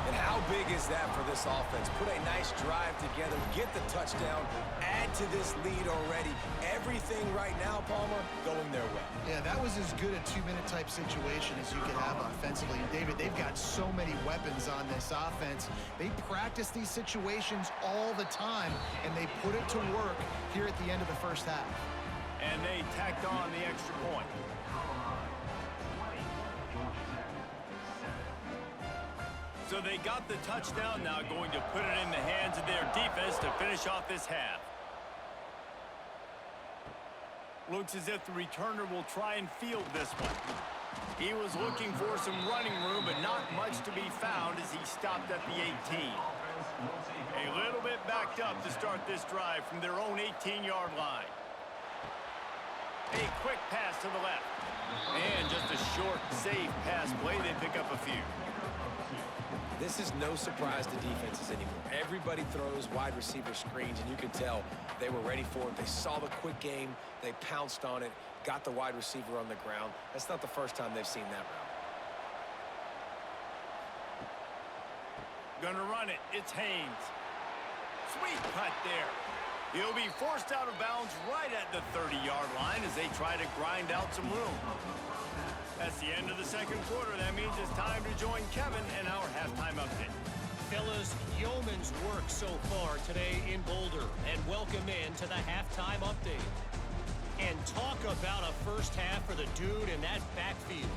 And how big is that for this offense? Put a nice drive together, get the touchdown, add to this lead already. Everything right now, Palmer, going their way. Yeah, that was as good a 2-minute type situation as you could have offensively. And David, they've got so many weapons on this offense. They practice these situations all the time, and they put it to work here at the end of the first half. And they tacked on the extra point. So they got the touchdown, now going to put it in the hands of their defense to finish off this half. Looks as if the returner will try and field this one. He was looking for some running room, but not much to be found as he stopped at the 18. A little bit backed up to start this drive from their own 18-yard line. A quick pass to the left. And just a short, safe pass play. They pick up a few. This is no surprise to defenses anymore. Everybody throws wide receiver screens, and you can tell they were ready for it. They saw the quick game. They pounced on it, got the wide receiver on the ground. That's not the first time they've seen that route. Gonna run it. It's Haynes. Sweet cut there. He'll be forced out of bounds right at the 30-yard line as they try to grind out some room. That's the end of the second quarter. That means it's time to join Kevin in our halftime update. Fellas, yeoman's work so far today in Boulder, and welcome in to the halftime update. And talk about a first half for the dude in that backfield.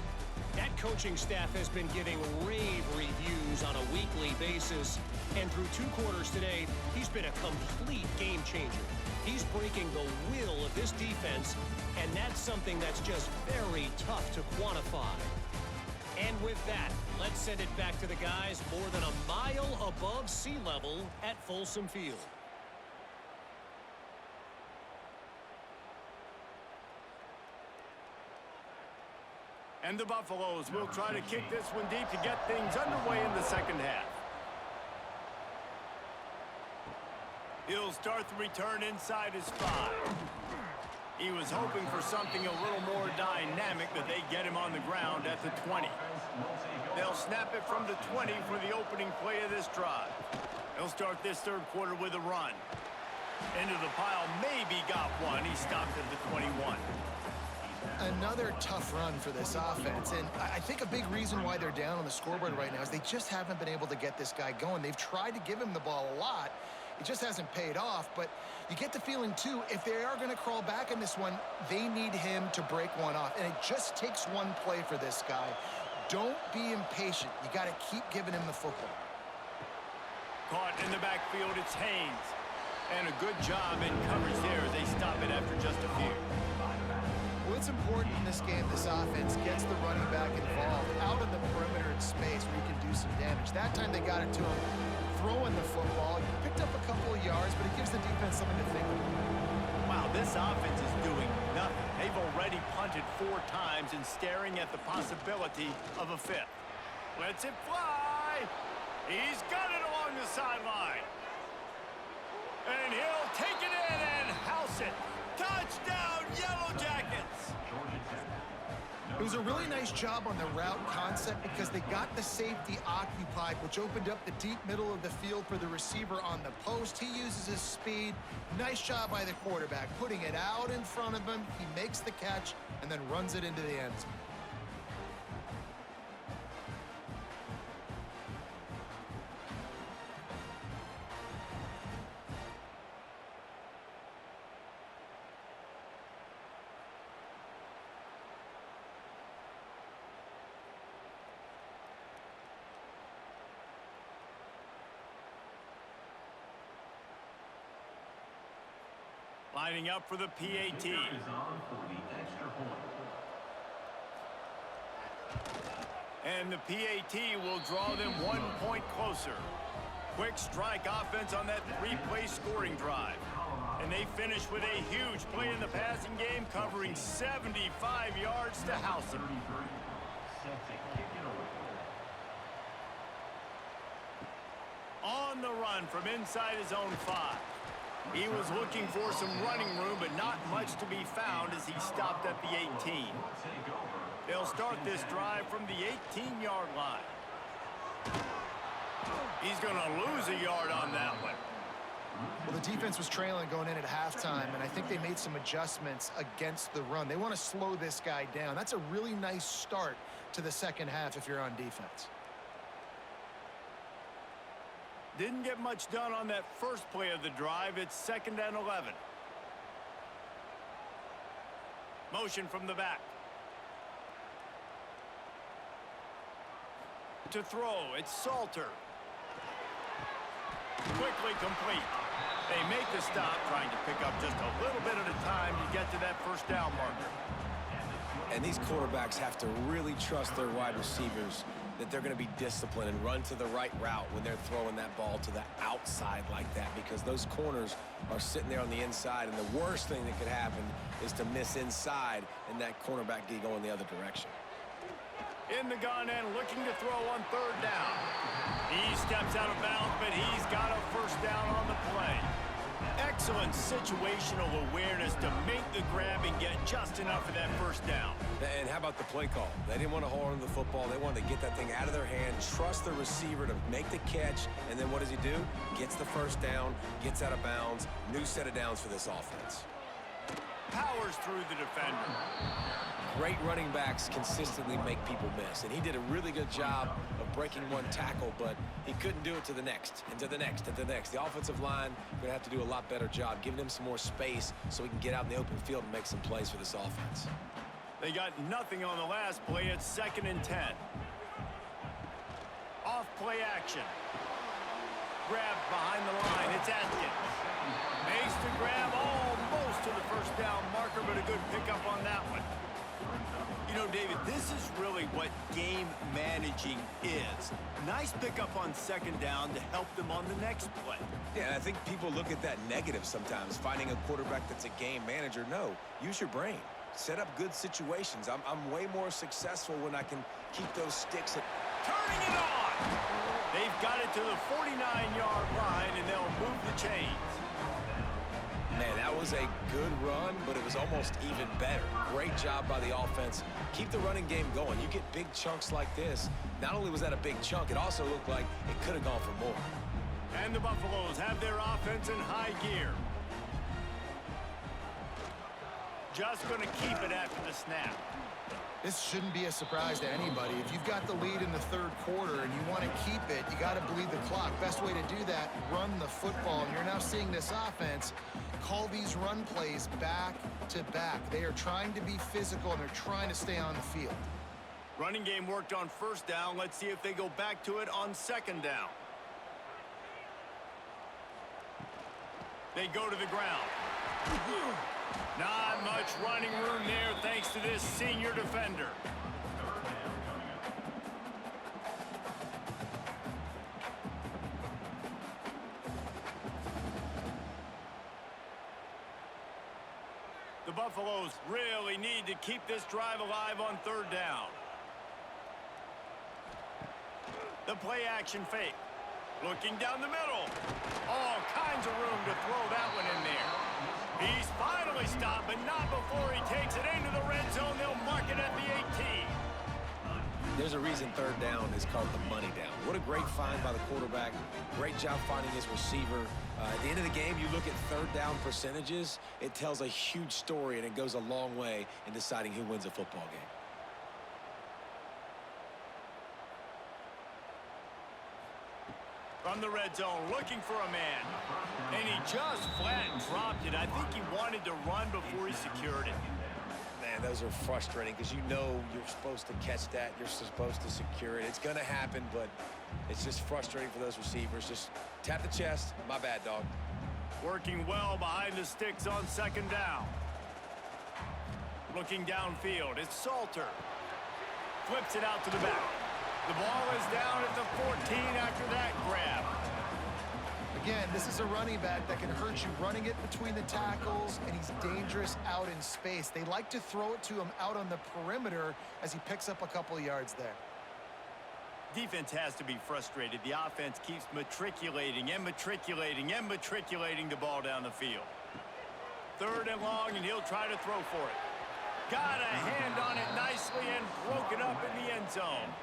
That coaching staff has been giving rave reviews on a weekly basis, and through 2 quarters today, he's been a complete game changer. He's breaking the will of this defense, and that's something that's just very tough to quantify. And with that, let's send it back to the guys more than a mile above sea level at Folsom Field. And the Buffaloes will try to kick this one deep to get things underway in the second half. He'll start the return inside his 5. He was hoping for something a little more dynamic, but they get him on the ground at the 20. They'll snap it from the 20 for the opening play of this drive. They'll start this third quarter with a run. Into the pile, maybe got one. He stopped at the 21. Another tough run for this offense, and I think a big reason why they're down on the scoreboard right now is they just haven't been able to get this guy going. They've tried to give him the ball a lot. It just hasn't paid off, but you get the feeling, too, if they are going to crawl back in this one, they need him to break one off, and it just takes one play for this guy. Don't be impatient. You got to keep giving him the football. Caught in the backfield, it's Haynes. And a good job in coverage there as they stop it after just a few. Well, it's important in this game this offense gets the running back involved out in the perimeter in space where you can do some damage. That time they got it to him throwing the football. He picked up a couple of yards, but it gives the defense something to think about. Wow, this offense is doing nothing. They've already punted 4 times and staring at the possibility of a 5th. Lets it fly. He's got it along the sideline. And he'll take it in and house it. Touchdown, Yellow Jackets. It was a really nice job on the route concept because they got the safety occupied, which opened up the deep middle of the field for the receiver on the post. He uses his speed. Nice job by the quarterback, putting it out in front of him. He makes the catch and then runs it into the end zone. Lining up for the PAT. Is on for the extra point. And the PAT will draw them 1 point closer. Quick strike offense on that 3-play scoring drive. And they finish with a huge play in the passing game, covering 75 yards to house it. 33. Set to kick it away. On the run from inside his own 5. He was looking for some running room, but not much to be found as he stopped at the 18. They'll start this drive from the 18-yard line. He's going to lose a yard on that one. Well, the defense was trailing going in at halftime, and I think they made some adjustments against the run. They want to slow this guy down. That's a really nice start to the second half if you're on defense. Didn't get much done on that first play of the drive. It's 2nd and 11. Motion from the back. To throw, it's Salter. Quickly complete. They make the stop, trying to pick up just a little bit at a time to get to that first down marker. And these quarterbacks have to really trust their wide receivers that they're going to be disciplined and run to the right route when they're throwing that ball to the outside like that, because those corners are sitting there on the inside, and the worst thing that could happen is to miss inside and that cornerback get going the other direction. In the gun and looking to throw on 3rd down. He steps out of bounds, but he's got a first down on the play. Excellent situational awareness to make the grab and get just enough of that first down. And how about the play call? They didn't want to hold on to the football. They wanted to get that thing out of their hand, trust the receiver to make the catch, and then what does he do? Gets the first down, gets out of bounds. New set of downs for this offense. Powers through the defender. Great running backs consistently make people miss, and he did a really good job of breaking one tackle, but he couldn't do it to the next, and to the next, and to the next. The offensive line going to have to do a lot better job, giving him some more space so he can get out in the open field and make some plays for this offense. They got nothing on the last play. It's 2nd and 10. Off play action. Grab behind the line. It's Atkins. Makes the grab almost to the first down marker, but a good pickup on that one. You know, David, this is really what game managing is. Nice pickup on 2nd down to help them on the next play. Yeah, and I think people look at that negative sometimes, finding a quarterback that's a game manager. No, use your brain. Set up good situations. I'm way more successful when I can keep those sticks at... Turning it on! They've got it to the 49-yard line, and they'll move the chains. Man, that was a good run, but it was almost even better. Great job by the offense. Keep the running game going. You get big chunks like this. Not only was that a big chunk, it also looked like it could have gone for more. And the Buffaloes have their offense in high gear. Just going to keep it after the snap. This shouldn't be a surprise to anybody. If you've got the lead in the 3rd quarter and you want to keep it, you got to bleed the clock. Best way to do that, run the football. And you're now seeing this offense call these run plays back to back. They are trying to be physical, and they're trying to stay on the field. Running game worked on 1st down. Let's see if they go back to it on 2nd down. They go to the ground. Not much running room there thanks to this senior defender. The Buffaloes really need to keep this drive alive on 3rd down. The play action fake. Looking down the middle. All kinds of room to throw that one in there. He's finally stopped, but not before he takes it into the red zone. They'll mark it at the 18. There's a reason third down is called the money down. What a great find by the quarterback. Great job finding his receiver. At the end of the game, you look at third down percentages. It tells a huge story, and it goes a long way in deciding who wins a football game. From the red zone, looking for a man. And he just flat dropped it. I think he wanted to run before he secured it. Man, those are frustrating because you know you're supposed to catch that. You're supposed to secure it. It's going to happen, but it's just frustrating for those receivers. Just tap the chest. My bad, dog. Working well behind the sticks on second down. Looking downfield, it's Salter. Flips it out to the back. The ball is down at the 14 after that grab. Again, this is a running back that can hurt you running it between the tackles, and he's dangerous out in space. They like to throw it to him out on the perimeter as he picks up a couple of yards there. Defense has to be frustrated. The offense keeps matriculating and matriculating and matriculating the ball down the field. Third and long, and he'll try to throw for it. Got a hand on it nicely and broke it up in the end zone.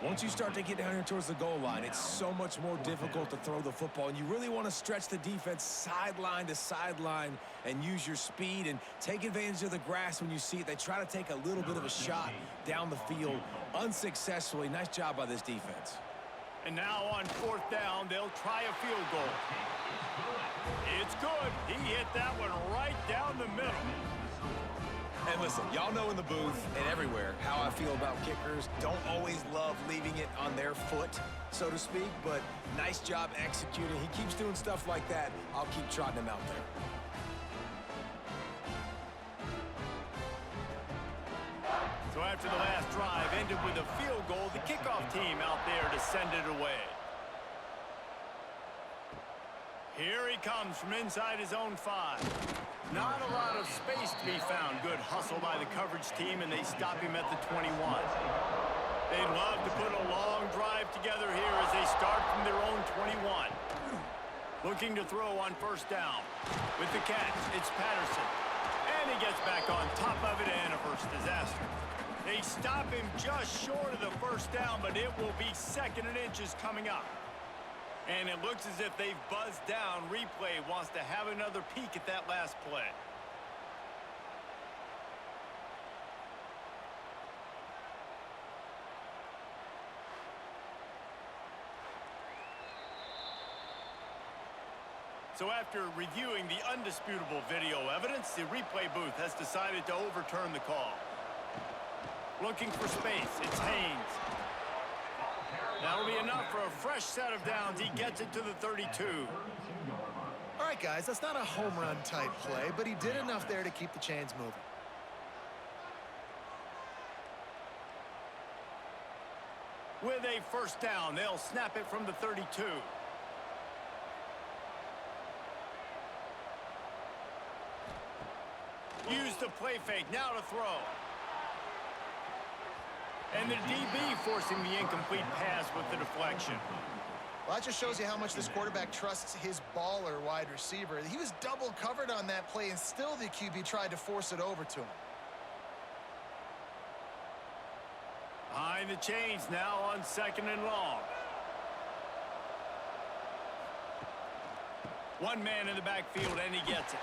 Once you start to get down here towards the goal line, it's so much more difficult to throw the football, and you really want to stretch the defense sideline to sideline and use your speed and take advantage of the grass when you see it. They try to take a little bit of a shot down the field unsuccessfully. Nice job by this defense. And now on fourth down, they'll try a field goal. It's good. He hit that one right down the middle. And listen, y'all know in the booth and everywhere how I feel about kickers. Don't always love leaving it on their foot, so to speak, but nice job executing. He keeps doing stuff like that. I'll keep trotting him out there. So after the last drive ended with a field goal, the kickoff team out there to send it away. Here he comes from inside his own 5. Not a lot of space to be found. Good hustle by the coverage team, and they stop him at the 21. They'd love to put a long drive together here as they start from their own 21. Looking to throw on first down. With the catch, it's Patterson. And he gets back on top of it, and a first disaster. They stop him just short of the first down, but it will be 2nd and inches coming up. And it looks as if they've buzzed down. Replay wants to have another peek at that last play. So after reviewing the undisputable video evidence, the replay booth has decided to overturn the call. Looking for space, it's Haynes. That'll be enough for a fresh set of downs. He gets it to the 32. All right, guys, that's not a home run type play, but he did enough there to keep the chains moving. With a first down, they'll snap it from the 32. Use the play fake, now to throw. And the DB forcing the incomplete pass with the deflection. Well, that just shows you how much this quarterback trusts his baller wide receiver. He was double covered on that play, and still the QB tried to force it over to him. Behind the chains now on 2nd and long. One man in the backfield, and he gets it.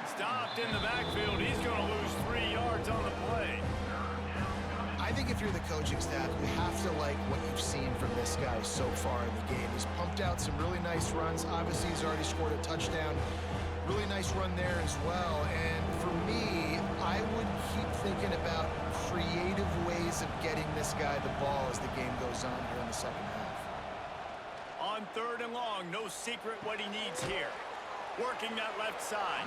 Stopped in the backfield. He's going to lose 3 yards on the play. I think if you're the coaching staff, you have to like what you've seen from this guy so far in the game. He's pumped out some really nice runs. Obviously, he's already scored a touchdown. Really nice run there as well. And for me, I would keep thinking about creative ways of getting this guy the ball as the game goes on here in the second half. On 3rd and long, no secret what he needs here. Working that left side.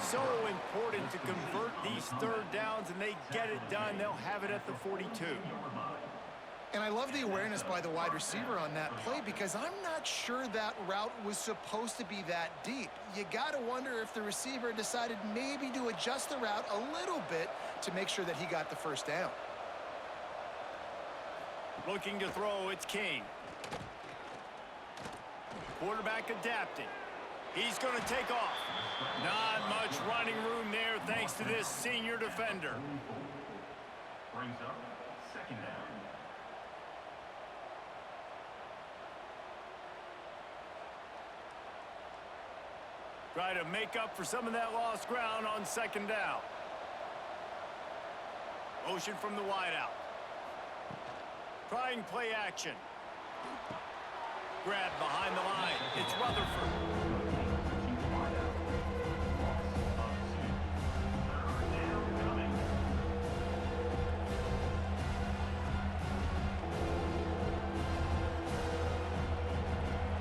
So important to convert these third downs, and they get it done. They'll have it at the 42. And I love the awareness by the wide receiver on that play, because I'm not sure that route was supposed to be that deep. You got to wonder if the receiver decided maybe to adjust the route a little bit to make sure that he got the first down. Looking to throw, it's King. quarterback adapting. He's going to take off. Not much running room there thanks to this senior defender. Brings up second down. Try to make up for some of that lost ground on second down. Motion from the wideout. Trying play action. Grab behind the line. It's Rutherford.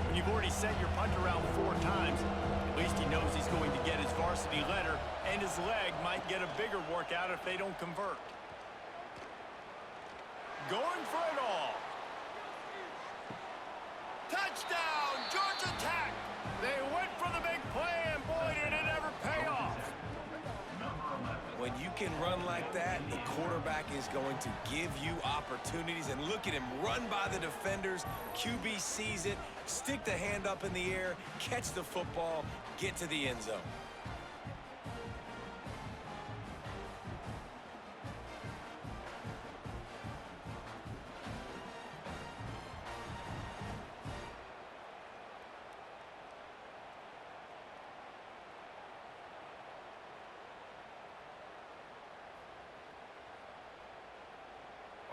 When you've already sent your punt around 4 times, at least he knows he's going to get his varsity letter, and his leg might get a bigger workout if they don't convert. Going for it all. Touchdown, Georgia Tech. They went for the big play, and boy, did it ever pay off. When you can run like that, the quarterback is going to give you opportunities. And look at him run by the defenders. QB sees it, stick the hand up in the air, catch the football, get to the end zone.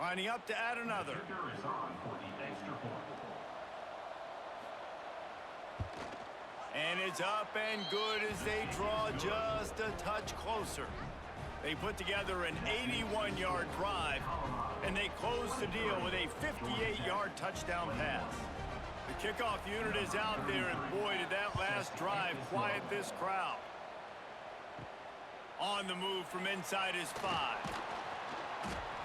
Lining up to add another. Kicker is on for the extra point. And it's up and good as they draw just a touch closer. They put together an 81-yard drive, and they close the deal with a 58-yard touchdown pass. The kickoff unit is out there, and boy, did that last drive quiet this crowd. On the move from inside his 5.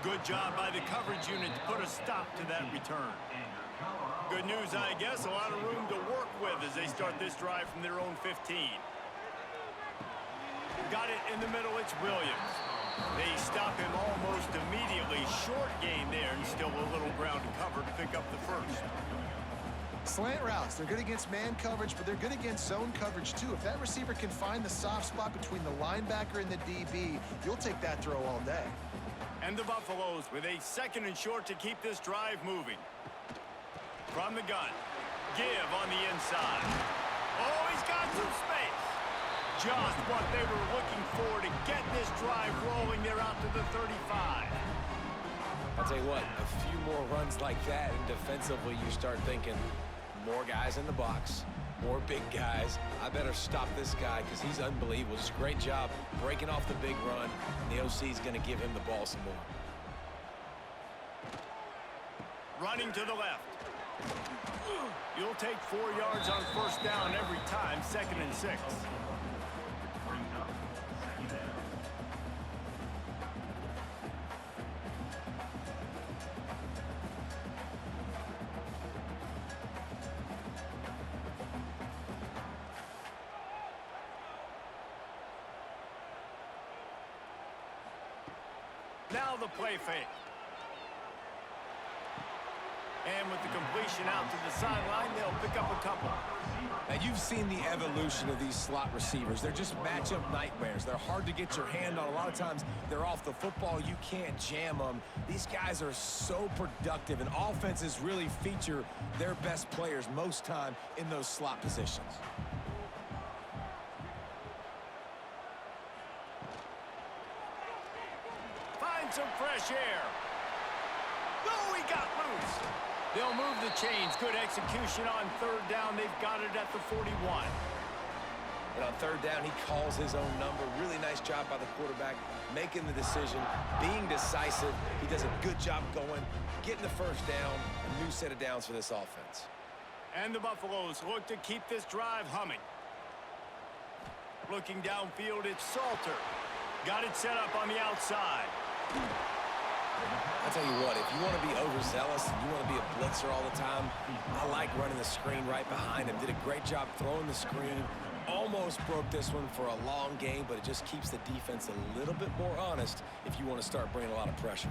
Good job by the coverage unit to put a stop to that return. Good news, I guess, a lot of room to work with as they start this drive from their own 15. Got it in the middle, it's Williams. They stop him almost immediately. Short gain there, and still a little ground to cover to pick up the first. Slant routes, they're good against man coverage, but they're good against zone coverage too. If that receiver can find the soft spot between the linebacker and the DB, you'll take that throw all day. And the Buffaloes with a 2nd and short to keep this drive moving. From the gun. Give on the inside. Oh, he's got some space. Just what they were looking for to get this drive rolling. They're out to the 35. I'll tell you what, a few more runs like that, and defensively you start thinking more guys in the box, more big guys. I better stop this guy because he's unbelievable. Just a great job breaking off the big run. And the OC is going to give him the ball some more. Running to the left. You'll take 4 yards on first down every time, 2nd and 6. Now the play fake. And with the completion out to the sideline, they'll pick up a couple. Now, you've seen the evolution of these slot receivers. They're just matchup nightmares. They're hard to get your hand on. A lot of times, they're off the football. You can't jam them. These guys are so productive, and offenses really feature their best players most time in those slot positions. Find some fresh air. Oh, he got loose. They'll move the chains. Good execution on 3rd down. They've got it at the 41. And on 3rd down, he calls his own number. Really nice job by the quarterback, making the decision, being decisive. He does a good job going, getting the first down. A new set of downs for this offense. And the Buffaloes look to keep this drive humming. Looking downfield, it's Salter. Got it set up on the outside. I'll tell you what, if you want to be overzealous and you want to be a blitzer all the time, I like running the screen right behind him. Did a great job throwing the screen. Almost broke this one for a long game, but it just keeps the defense a little bit more honest if you want to start bringing a lot of pressure.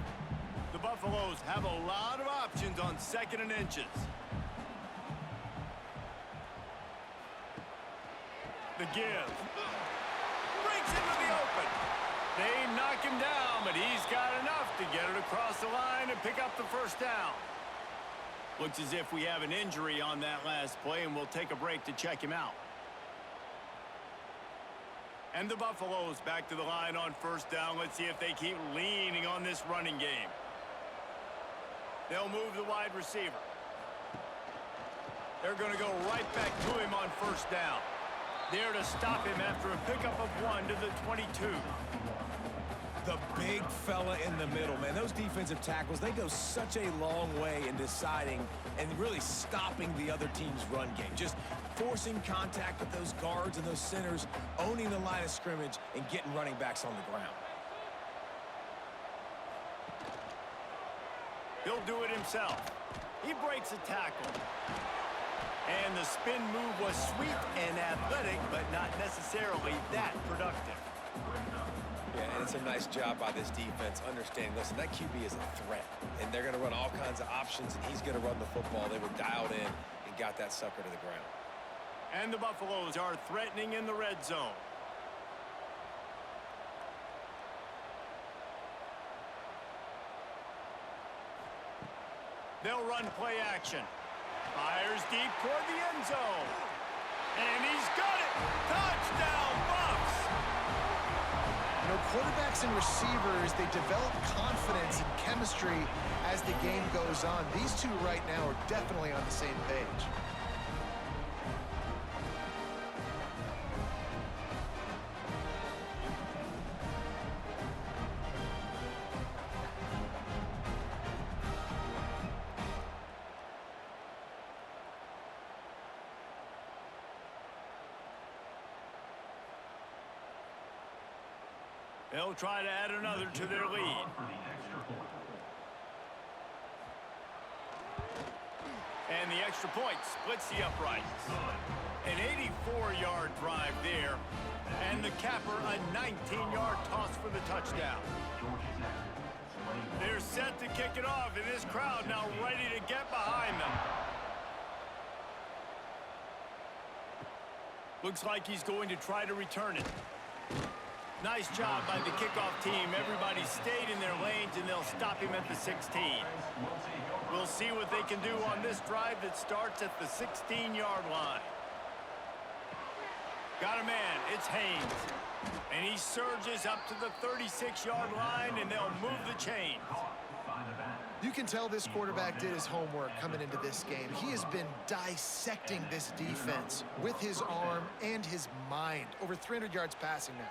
The Buffaloes have a lot of options on 2nd and inches. The give. Breaks into the open. They knock him down, but he's got enough to get it across the line and pick up the first down. Looks as if we have an injury on that last play, and we'll take a break to check him out. And the Buffaloes back to the line on first down. Let's see if they keep leaning on this running game. They'll move the wide receiver. They're going to go right back to him on first down. There to stop him after a pickup of 1 to the 22. The big fella in the middle, man. Those defensive tackles, they go such a long way in deciding and really stopping the other team's run game. Just forcing contact with those guards and those centers, owning the line of scrimmage, and getting running backs on the ground. He'll do it himself. He breaks a tackle. And the spin move was sweet and athletic, but not necessarily that productive. Yeah, and it's a nice job by this defense understanding, listen, that QB is a threat, and they're going to run all kinds of options, and he's going to run the football. They were dialed in and got that sucker to the ground. And the Buffaloes are threatening in the red zone. They'll run play action. Fires deep toward the end zone. And he's got it. Touchdown, Buffs. You know, quarterbacks and receivers, they develop confidence and chemistry as the game goes on. These two right now are definitely on the same page. They'll try to add another to their lead. And the extra point splits the uprights. An 84-yard drive there. And the capper, a 19-yard toss for the touchdown. They're set to kick it off, and this crowd now ready to get behind them. Looks like he's going to try to return it. Nice job by the kickoff team. Everybody stayed in their lanes, and they'll stop him at the 16. We'll see what they can do on this drive that starts at the 16-yard line. Got a man. It's Haynes. And he surges up to the 36-yard line, and they'll move the chains. You can tell this quarterback did his homework coming into this game. He has been dissecting this defense with his arm and his mind. Over 300 yards passing now.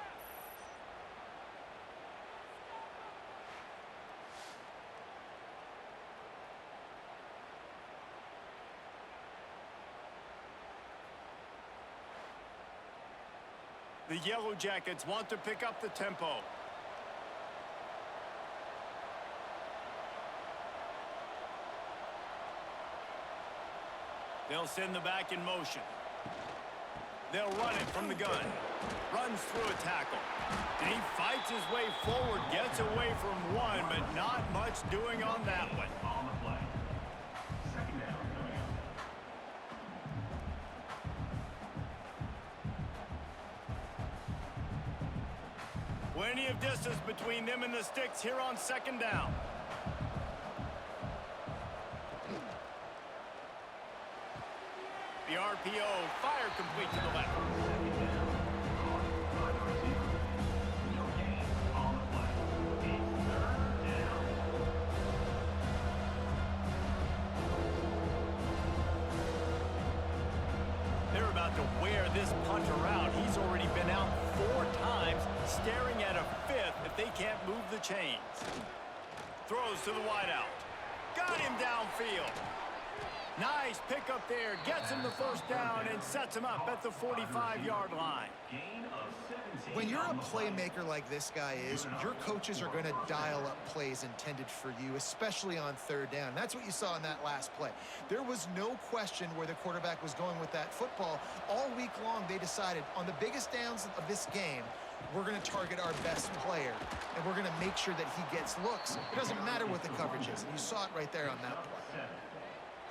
The Yellow Jackets want to pick up the tempo. They'll send the back in motion. They'll run it from the gun. Runs through a tackle. And he fights his way forward, gets away from one, but not much doing on that one. Plenty of distance between them and the sticks here on second down. The RPO, fire complete to the left. They're about to wear this punter out. He's already been out 4 times, staring at a 5th if they can't move the chains. Throws to the wideout. Got him downfield. Nice pickup there. Gets him the first down and sets him up at the 45-yard line. When you're a playmaker like this guy is, your coaches are going to dial up plays intended for you, especially on third down. That's what you saw in that last play. There was no question where the quarterback was going with that football. All week long, they decided on the biggest downs of this game, we're going to target our best player, and we're going to make sure that he gets looks. It doesn't matter what the coverage is, and you saw it right there on that play.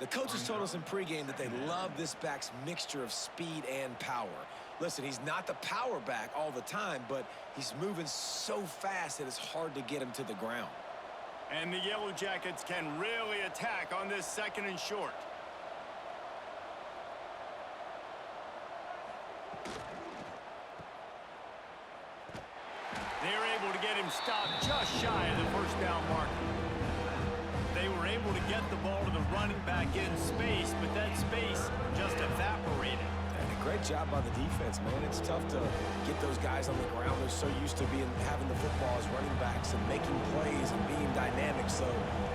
The coaches told us in pregame that they love this back's mixture of speed and power. Listen, he's not the power back all the time, but he's moving so fast that it's hard to get him to the ground. And the Yellow Jackets can really attack on this 2nd and short. They're able to get him stopped just shy of the first down marker. They were able to get the ball to the running back in space, but that space just evaporated. And a great job by the defense, man. It's tough to get those guys on the ground. They're so used to having the football as running backs and making plays and being dynamic. So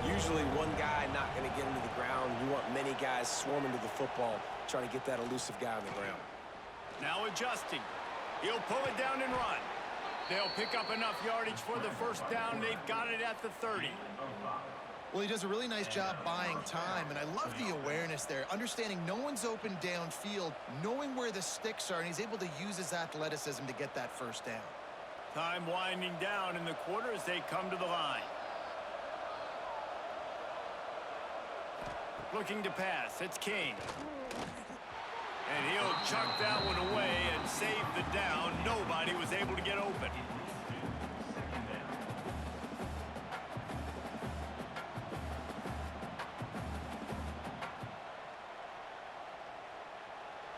usually one guy not going to get into the ground. You want many guys swarming to the football, trying to get that elusive guy on the ground. Now adjusting. He'll pull it down and run. They'll pick up enough yardage for the first down. They've got it at the 30. Well, he does a really nice job buying time, and I love the awareness there, understanding no one's open downfield, knowing where the sticks are, and he's able to use his athleticism to get that first down. Time winding down in the quarter as they come to the line. Looking to pass. It's King. And he'll chuck that one away and save the down. Nobody was able to get open.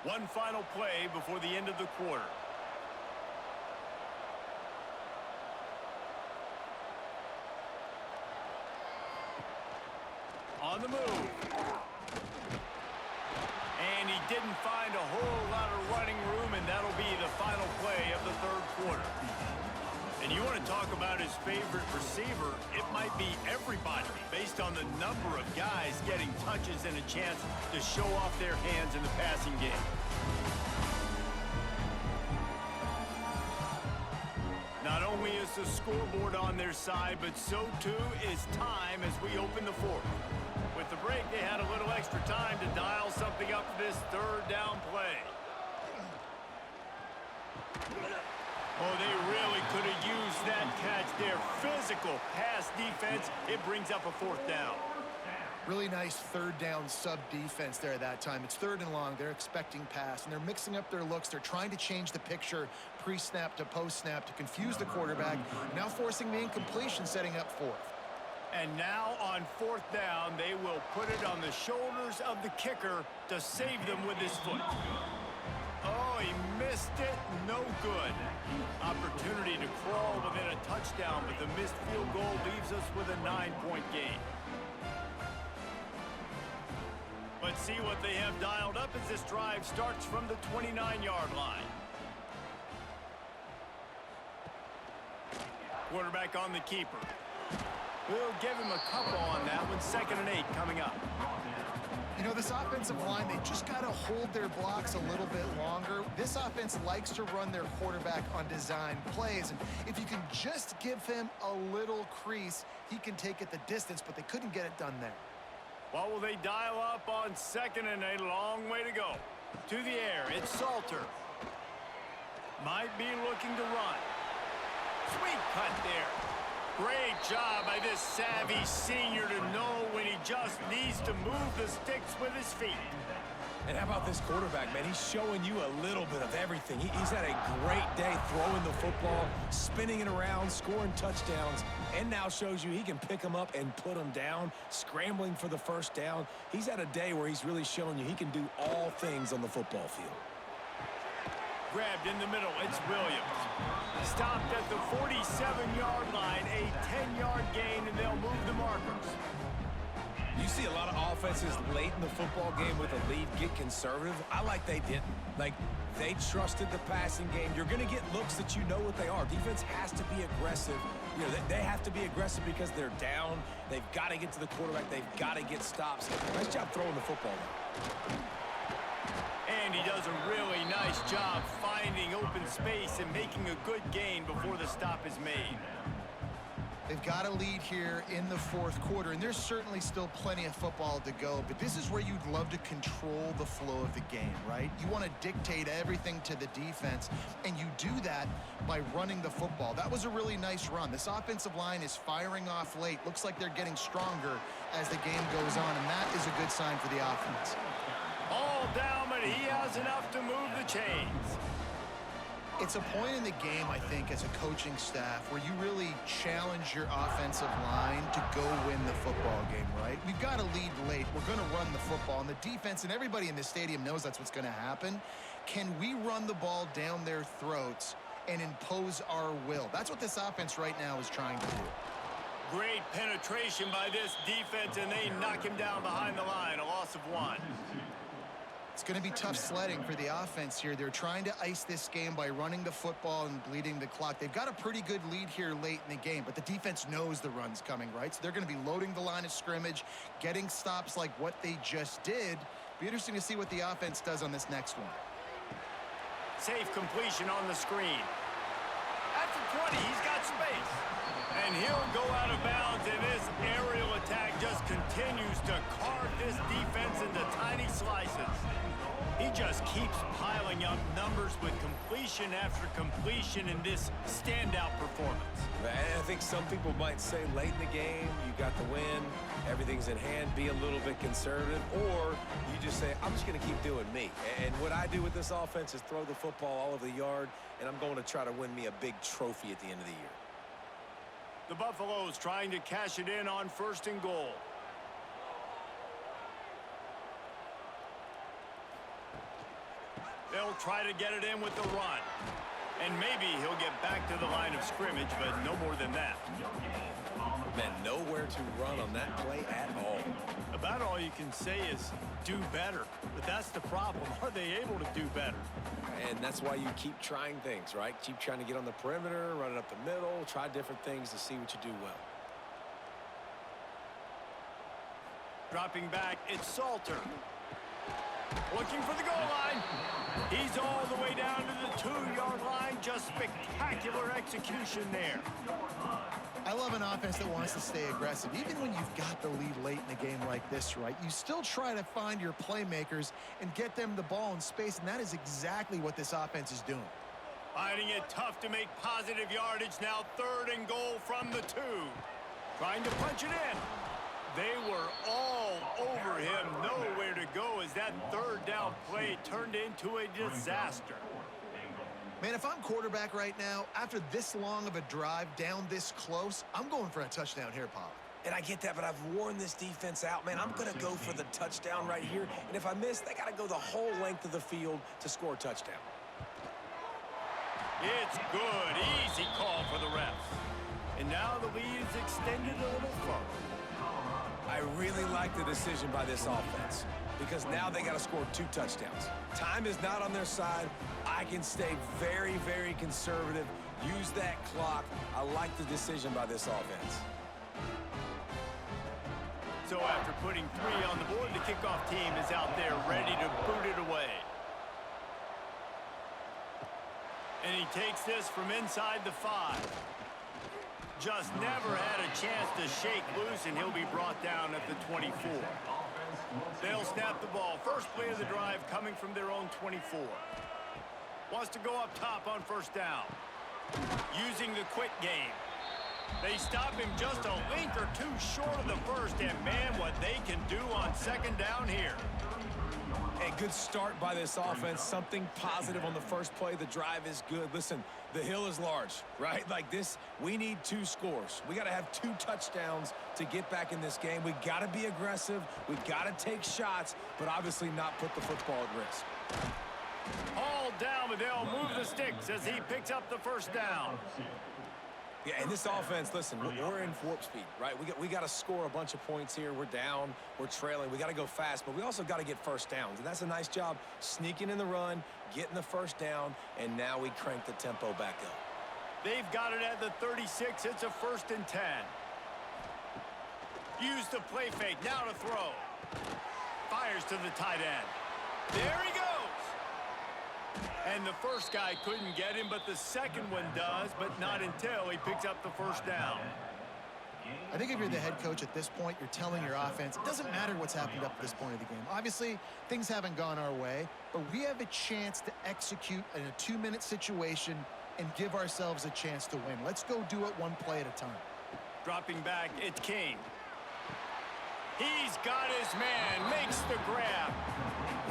One final play before the end of the quarter. On the move. And he didn't find a whole lot of running room, and that'll be the final play of the 3rd quarter. And you want to talk about his favorite receiver, it might be everybody based on the number of guys getting touches and a chance to show off their hands in the passing game. Not only is the scoreboard on their side, but so too is time as we open the 4th. With the break, they had a little extra time to dial something up for this 3rd down play. Oh, they really could have used that catch there. Physical pass defense. It brings up a 4th down. Really nice 3rd down sub defense there at that time. It's 3rd and long. They're expecting pass, and they're mixing up their looks. They're trying to change the picture pre-snap to post-snap to confuse the quarterback, now forcing the incompletion, setting up 4th. And now on 4th down, they will put it on the shoulders of the kicker to save them with his foot. Oh, he missed it. No good. Opportunity to crawl within a touchdown, but the missed field goal leaves us with a 9-point game. Let's see what they have dialed up as this drive starts from the 29-yard line. Quarterback on the keeper. We'll give him a couple on that one. 2nd and 8 coming up. You know, this offensive line, they just got to hold their blocks a little bit longer. This offense likes to run their quarterback on design plays, and if you can just give him a little crease, he can take it the distance, but they couldn't get it done there. What will they dial up on 2nd and 8? A long way to go. To the air, it's Salter. Might be looking to run. Sweet cut there. Great job by this savvy senior to know when he just needs to move the sticks with his feet. And how about this quarterback, man? He's showing you a little bit of everything. He's had a great day throwing the football, spinning it around, scoring touchdowns, and now shows you he can pick them up and put them down, scrambling for the first down. He's had a day where he's really showing you he can do all things on the football field. Grabbed in the middle, it's Williams. Stopped at the 47-yard line, a 10-yard gain, and they'll move the markers. You see a lot of offenses late in the football game with a lead get conservative. I like they didn't. Like, they trusted the passing game. You're going to get looks that you know what they are. Defense has to be aggressive. You know, they have to be aggressive because they're down. They've got to get to the quarterback. They've got to get stops. Nice job throwing the football. And he does a really nice job finding open space and making a good gain before the stop is made. They've got a lead here in the fourth quarter, and there's certainly still plenty of football to go, but this is where you'd love to control the flow of the game, right? You want to dictate everything to the defense, and you do that by running the football. That was a really nice run. This offensive line is firing off late. Looks like they're getting stronger as the game goes on, and that is a good sign for the offense. All down, but he has enough to move the chains. It's a point in the game, I think, as a coaching staff where you really challenge your offensive line to go win the football game, right? We've got to lead late. We're going to run the football, and the defense and everybody in the stadium knows that's what's going to happen. Can we run the ball down their throats and impose our will? That's what this offense right now is trying to do. Great penetration by this defense, and they knock him down behind the line, a loss of 1. It's going to be tough sledding for the offense here. They're trying to ice this game by running the football and bleeding the clock. They've got a pretty good lead here late in the game, but the defense knows the run's coming, right? So they're going to be loading the line of scrimmage, getting stops like what they just did. Be interesting to see what the offense does on this next one. Safe completion on the screen. At the 20, he's got space. And he'll go out of bounds, and this aerial attack just continues to carve this defense into tiny slices. He just keeps piling up numbers with completion after completion in this standout performance. I think some people might say late in the game, you got the win, everything's in hand, be a little bit conservative, or you just say, I'm just going to keep doing me. And what I do with this offense is throw the football all over the yard, and I'm going to try to win me a big trophy at the end of the year. The Buffaloes trying to cash it in on 1st and goal. They'll try to get it in with the run. And maybe he'll get back to the line of scrimmage, but no more than that. Man, nowhere to run on that play at all. About all you can say is do better. But that's the problem. Are they able to do better? And that's why you keep trying things, right? Keep trying to get on the perimeter, run it up the middle, try different things to see what you do well. Dropping back, it's Salter. Looking for the goal line. He's all the way down to the 2-yard line. Just spectacular execution there. I love an offense that wants to stay aggressive. Even when you've got the lead late in the game like this, right, you still try to find your playmakers and get them the ball in space, and that is exactly what this offense is doing. Finding it tough to make positive yardage. Now 3rd and goal from the 2. Trying to punch it in. They were all over him. Nowhere to go as that 3rd down play turned into a disaster. Man, if I'm quarterback right now, after this long of a drive down this close, I'm going for a touchdown here, Pop. And I get that, but I've worn this defense out, man. I'm going to go for the touchdown right here. And if I miss, they got to go the whole length of the field to score a touchdown. It's good. Easy call for the refs. And now the lead is extended a little further. I really like the decision by this offense because now they got to score 2 touchdowns. Time is not on their side. I can stay very, very conservative, use that clock. I like the decision by this offense. So after putting 3 on the board, the kickoff team is out there ready to boot it away. And he takes this from inside the 5. Just never had a chance to shake loose, and he'll be brought down at the 24. They'll snap the ball. First play of the drive coming from their own 24. Wants to go up top on 1st down. Using the quick game. They stop him just a link or 2 short of the 1st, and man, what they can do on 2nd down here. A good start by this offense. Something positive on the first play. The drive is good. Listen, the hill is large, right? Like this, we need 2 scores. We got to have 2 touchdowns to get back in this game. We got to be aggressive. We got to take shots, but obviously not put the football at risk. All down, but they'll move the sticks as he picks up the 1st down. Yeah, and this offense, listen, we're in warp speed, right? We got to score a bunch of points here. We're down, we're trailing. We got to go fast, but we also got to get 1st downs. And that's a nice job sneaking in the run, getting the 1st down, and now we crank the tempo back up. They've got it at the 36. It's a 1st and 10. Use the play fake. Now to throw. Fires to the tight end. There he goes. And the first guy couldn't get him, but the second one does, but not until he picks up the 1st down. I think if you're the head coach at this point, you're telling your offense, it doesn't matter what's happened up to this point of the game. Obviously, things haven't gone our way, but we have a chance to execute in a 2-minute situation and give ourselves a chance to win. Let's go do it one play at a time. Dropping back, it's King. He's got his man, makes the grab.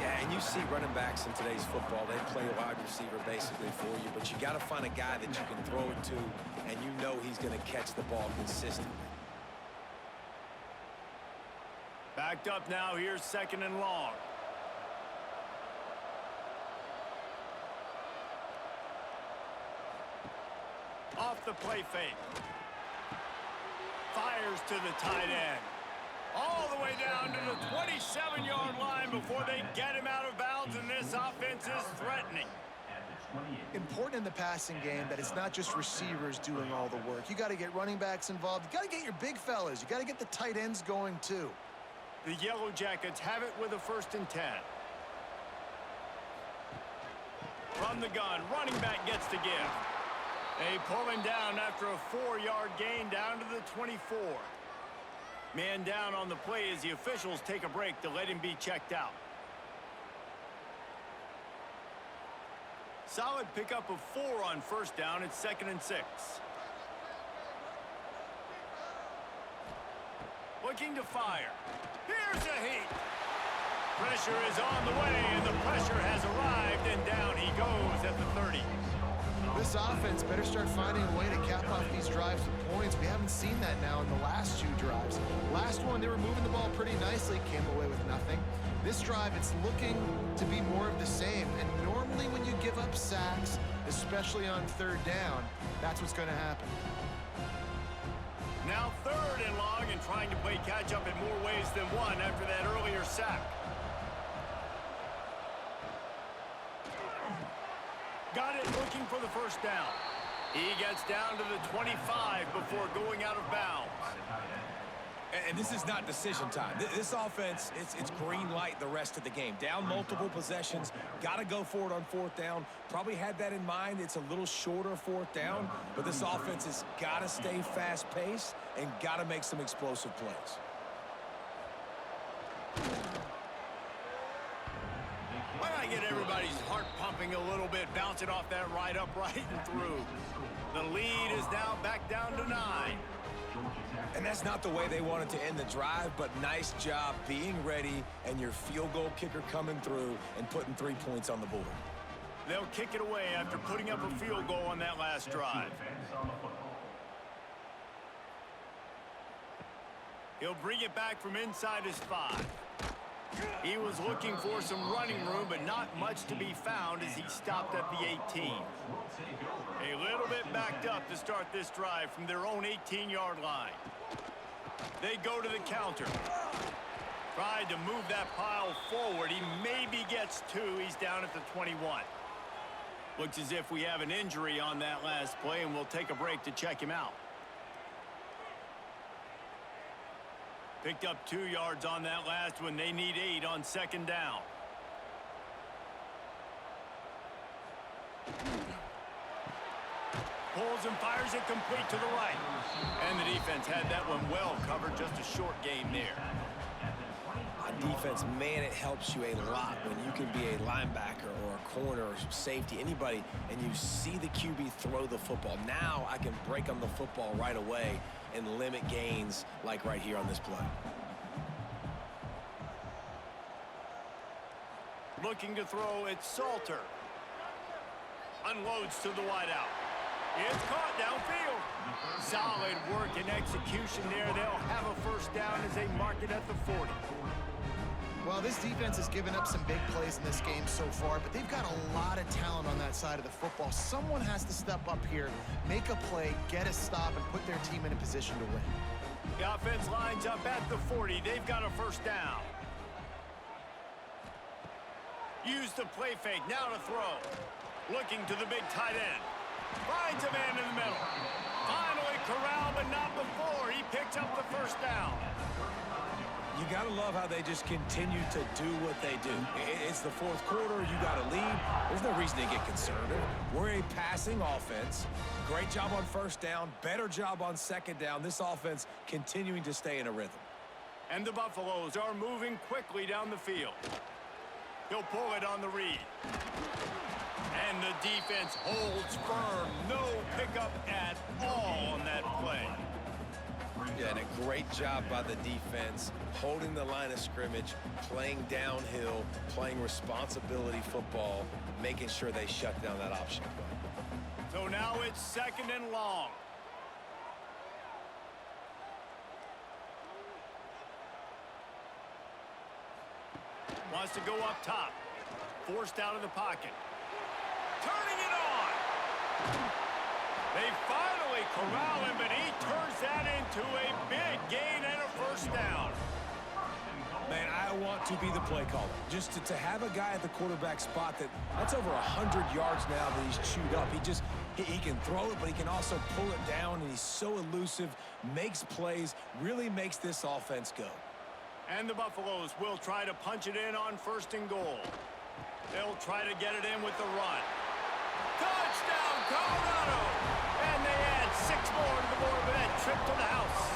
Yeah, and you see running backs in today's football, they play wide receiver basically for you, but you got to find a guy that you can throw it to, and you know he's going to catch the ball consistently. Backed up now, here's 2nd and long. Off the play fake. Fires to the tight end. All the way down to the 27-yard line before they get him out of bounds, and this offense is threatening. Important in the passing game that it's not just receivers doing all the work. You got to get running backs involved. You got to get your big fellas. You got to get the tight ends going too. The Yellow Jackets have it with a 1st and 10. From the gun, running back gets the give. They pull him down after a 4-yard gain down to the 24. Man down on the play as the officials take a break to let him be checked out. Solid pickup of 4 on 1st down. It's 2nd and 6. Looking to fire. Here's a heat. Pressure is on the way, and the pressure has arrived, and down he goes at the 30. This offense better start finding a way to cap off these drives with points. We haven't seen that now in the last 2 drives. Last one, they were moving the ball pretty nicely, came away with nothing. This drive, it's looking to be more of the same. And normally when you give up sacks, especially on 3rd down, that's what's going to happen. Now 3rd and long, and trying to play catch-up in more ways than one after that earlier sack. Got it, looking for the 1st down. He gets down to the 25 before going out of bounds. And this is not decision time. This offense, it's green light the rest of the game. Down multiple possessions, got to go for it on 4th down. Probably had that in mind. It's a little shorter 4th down, but this offense has got to stay fast-paced and got to make some explosive plays. Why not get everybody's heart pumping a little bit, bouncing off that right upright and through. The lead is now back down to 9. And that's not the way they wanted to end the drive, but nice job being ready and your field goal kicker coming through and putting 3 points on the board. They'll kick it away after putting up a field goal on that last drive. He'll bring it back from inside his 5. He was looking for some running room, but not much to be found as he stopped at the 18. A little bit backed up to start this drive from their own 18-yard line. They go to the counter. Tried to move that pile forward. He maybe gets 2. He's down at the 21. Looks as if we have an injury on that last play, and we'll take a break to check him out. Picked up 2 yards on that last one. They need 8 on 2nd down. Pulls and fires it complete to the right. And the defense had that one well covered. Just a short game there. On defense, man, it helps you a lot when you can be a linebacker or a corner or safety, anybody, and you see the QB throw the football. Now I can break on the football right away and limit gains like right here on this play. Looking to throw, it's Salter. Unloads to the wideout. It's caught downfield. Solid work and execution there. They'll have a 1st down as they mark it at the 40. Well, this defense has given up some big plays in this game so far, but they've got a lot of talent on that side of the football. Someone has to step up here, make a play, get a stop, and put their team in a position to win. The offense lines up at the 40. They've got a 1st down. Use the play fake. Now to throw. Looking to the big tight end. Finds a man in the middle. Finally corralled, but not before. He picks up the 1st down. You got to love how they just continue to do what they do. It's the fourth quarter. You got to lead. There's no reason to get conservative. We're a passing offense. Great job on first down. Better job on second down. This offense continuing to stay in a rhythm. And the Buffaloes are moving quickly down the field. He'll pull it on the read. And the defense holds firm. No pickup at all on that play. Yeah, and a great job by the defense, holding the line of scrimmage, playing downhill, playing responsibility football, making sure they shut down that option play. So now it's 2nd and long. Wants to go up top. Forced out of the pocket. Turning it on. They finally corral him, and he turns that into a big gain and a first down. Man, I want to be the play caller. Just to have a guy at the quarterback spot that's over 100 yards now that he's chewed up. He can throw it, but he can also pull it down, and he's so elusive, makes plays, really makes this offense go. And the Buffaloes will try to punch it in on 1st and goal. They'll try to get it in with the run. Touchdown, Colorado! And they add 6 more to the board with that trip to the house.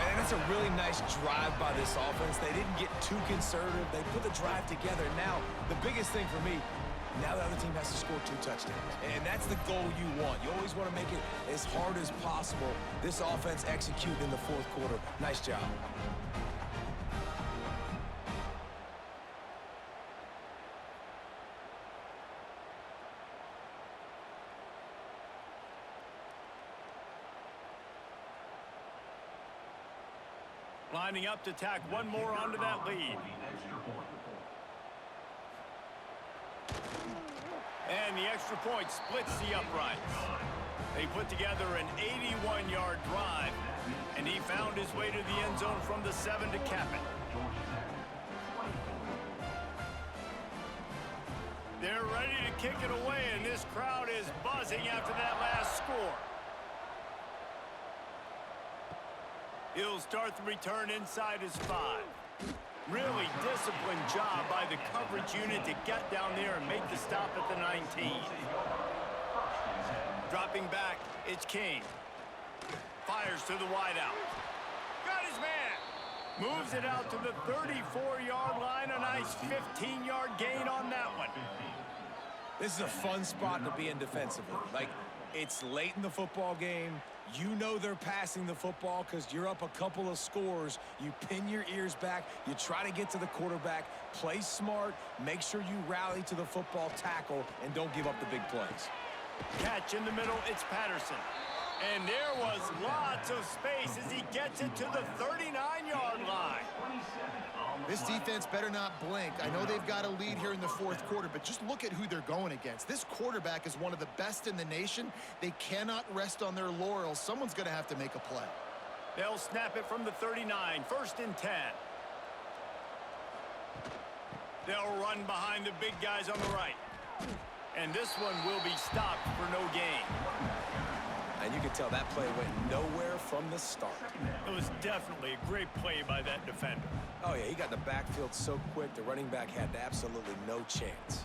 And it's a really nice drive by this offense. They didn't get too conservative. They put the drive together. Now, the biggest thing for me, now the other team has to score 2 touchdowns. And that's the goal you want. You always want to make it as hard as possible. This offense executed in the 4th quarter. Nice job. Lining up to tack one more onto that lead. And the extra point splits the uprights. They put together an 81-yard drive, and he found his way to the end zone from the 7 to cap it. They're ready to kick it away, and this crowd is buzzing after that last score. He'll start the return inside his 5. Really disciplined job by the coverage unit to get down there and make the stop at the 19. Dropping back, it's King. Fires to the wideout. Got his man. Moves it out to the 34-yard line. A nice 15-yard gain on that one. This is a fun spot to be in defensively. Like, it's late in the football game. You know they're passing the football because you're up a couple of scores. You pin your ears back. You try to get to the quarterback. Play smart. Make sure you rally to the football tackle and don't give up the big plays. Catch in the middle. It's Patterson. And there was lots of space as he gets it to the 39-yard line. This defense better not blink. I know they've got a lead here in the 4th quarter, but just look at who they're going against. This quarterback is one of the best in the nation. They cannot rest on their laurels. Someone's going to have to make a play. They'll snap it from the 39, 1st and 10. They'll run behind the big guys on the right. And this one will be stopped for no gain. And you can tell that play went nowhere from the start. It was definitely a great play by that defender. Oh, yeah, he got the backfield so quick, the running back had absolutely no chance.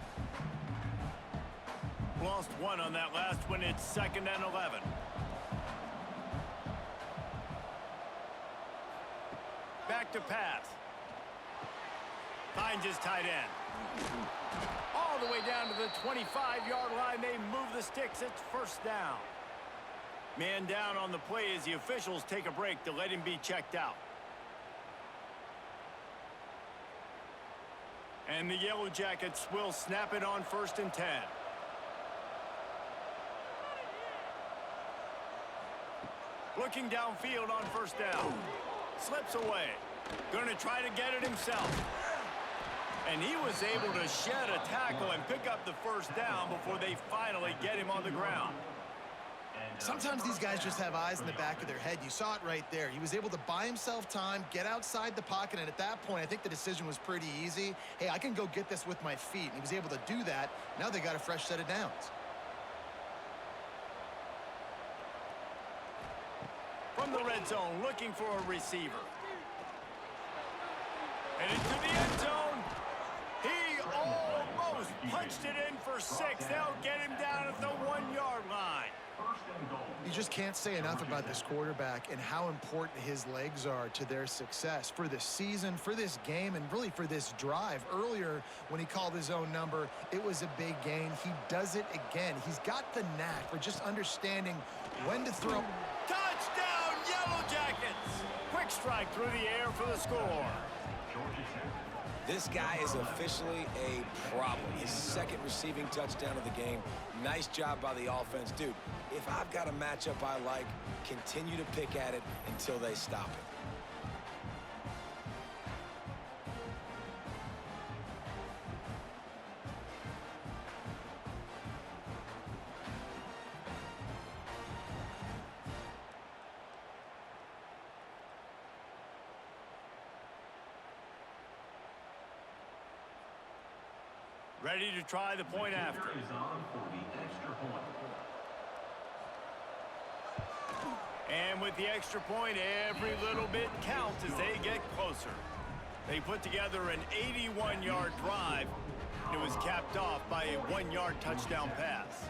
Lost 1 on that last one. It's 2nd and 11. Back to pass. Finds his tight end. All the way down to the 25-yard line. They move the sticks. It's 1st down. Man down on the play as the officials take a break to let him be checked out. And the Yellow Jackets will snap it on 1st and 10. Looking downfield on 1st down. Slips away. Going to try to get it himself. And he was able to shed a tackle and pick up the 1st down before they finally get him on the ground. Sometimes these guys just have eyes in the back of their head. You saw it right there. He was able to buy himself time, get outside the pocket, and at that point, I think the decision was pretty easy. Hey, I can go get this with my feet. And he was able to do that. Now they got a fresh set of downs. From the red zone, looking for a receiver. And into the end zone. He almost punched it in for 6. They'll get him down at the 1-yard line. You just can't say enough about this quarterback and how important his legs are to their success for this season, for this game, and really for this drive. Earlier, when he called his own number, it was a big gain. He does it again. He's got the knack for just understanding when to throw. Touchdown, Yellow Jackets! Quick strike through the air for the score. This guy is officially a problem. His second receiving touchdown of the game. Nice job by the offense. Dude, if I've got a matchup I like, continue to pick at it until they stop it. Ready to try the point after. And with the extra point, every little bit counts as they get closer. They put together an 81-yard drive. It was capped off by a 1-yard touchdown pass.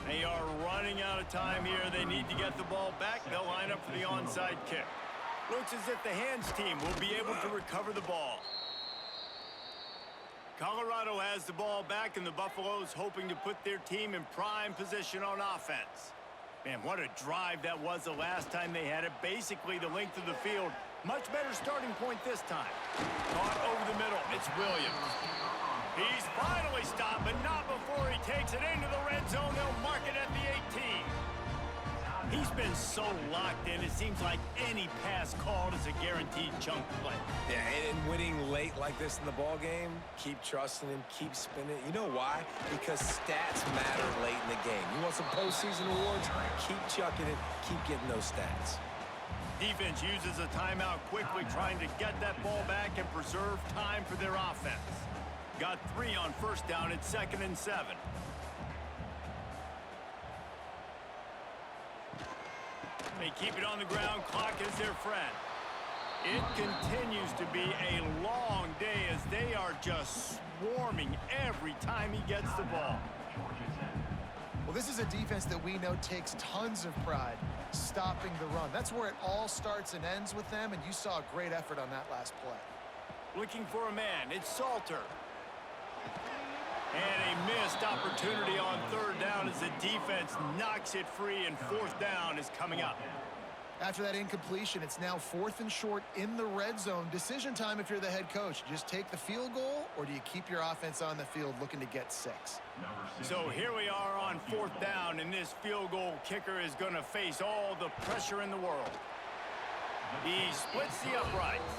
They are running out of time here. They need to get the ball back. They'll line up for the onside kick. Looks as if the hands team will be able to recover the ball. Colorado has the ball back, and the Buffaloes hoping to put their team in prime position on offense. Man, what a drive that was the last time they had it. Basically the length of the field. Much better starting point this time. Caught over the middle. It's Williams. He's finally stopped, but not before he takes it into the red zone. They'll mark it at the 18. He's been so locked in, it seems like any pass called is a guaranteed chunk play. Yeah, and winning late like this in the ball game, keep trusting him, keep spinning. You know why? Because stats matter late in the game. You want some postseason awards? Keep chucking it, keep getting those stats. Defense uses a timeout quickly, trying to get that ball back and preserve time for their offense. Got 3 on first down. It's 2nd and 7. They keep it on the ground. Clock is their friend. It continues to be a long day as they are just swarming every time he gets the ball. Well, this is a defense that we know takes tons of pride stopping the run. That's where it all starts and ends with them, and you saw a great effort on that last play. Looking for a man. It's Salter. And a missed opportunity on 3rd down as the defense knocks it free, and 4th down is coming up. After that incompletion, it's now 4th and short in the red zone. Decision time if you're the head coach. Just take the field goal, or do you keep your offense on the field looking to get 6? So here we are on 4th down, and this field goal kicker is going to face all the pressure in the world. He splits the uprights,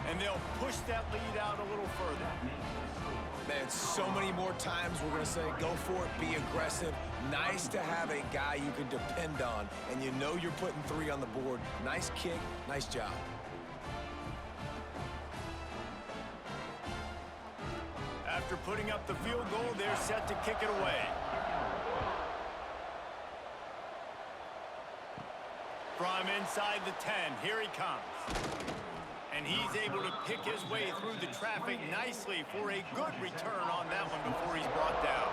and they'll push that lead out a little further. Man, so many more times we're going to say, go for it, be aggressive. Nice to have a guy you can depend on, and you know you're putting 3 on the board. Nice kick, nice job. After putting up the field goal, they're set to kick it away. From inside the 10, here he comes. And he's able to pick his way through the traffic nicely for a good return on that one before he's brought down.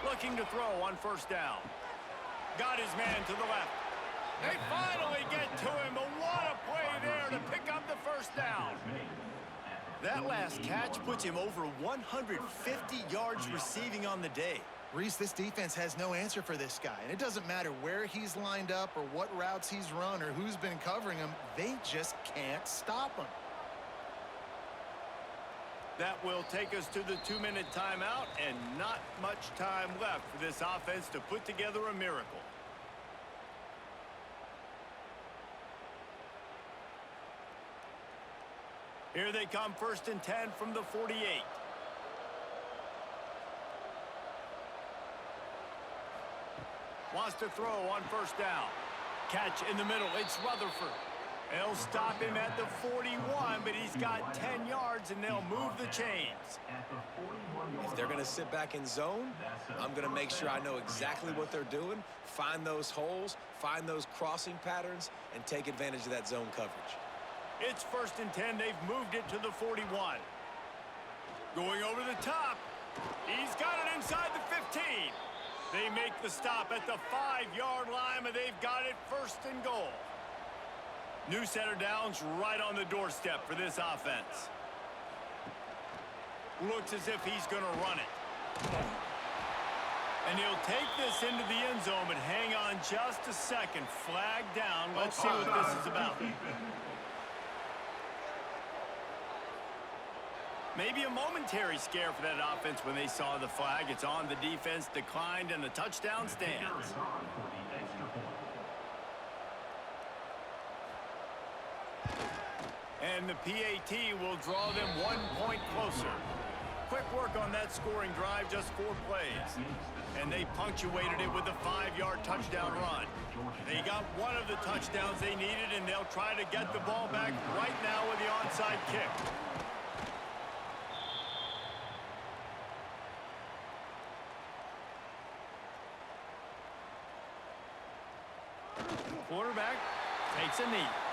Looking to throw on 1st down. Got his man to the left. They finally get to him, but what a play there to pick up the 1st down. That last catch puts him over 150 yards receiving on the day. Reese, this defense has no answer for this guy, and it doesn't matter where he's lined up or what routes he's run or who's been covering him. They just can't stop him. That will take us to the 2-minute timeout, and not much time left for this offense to put together a miracle. Here they come, 1st and 10 from the 48. Wants to throw on 1st down. Catch in the middle. It's Rutherford. They'll stop him at the 41, but he's got 10 yards, and they'll move the chains. If they're going to sit back in zone, I'm going to make sure I know exactly what they're doing, find those holes, find those crossing patterns, and take advantage of that zone coverage. It's 1st and 10. They've moved it to the 41. Going over the top. He's got it inside the 15. They make the stop at the 5-yard line, and they've got it 1st and goal. New set of downs right on the doorstep for this offense. Looks as if he's going to run it. And he'll take this into the end zone, but hang on just a second. Flag down. Let's see what this is about. Maybe a momentary scare for that offense when they saw the flag. It's on, the defense declined, and the touchdown stands. And the PAT will draw them 1 point closer. Quick work on that scoring drive, just 4 plays. And they punctuated it with a 5-yard touchdown run. They got one of the touchdowns they needed, and they'll try to get the ball back right now with the onside kick. Quarterback takes a knee.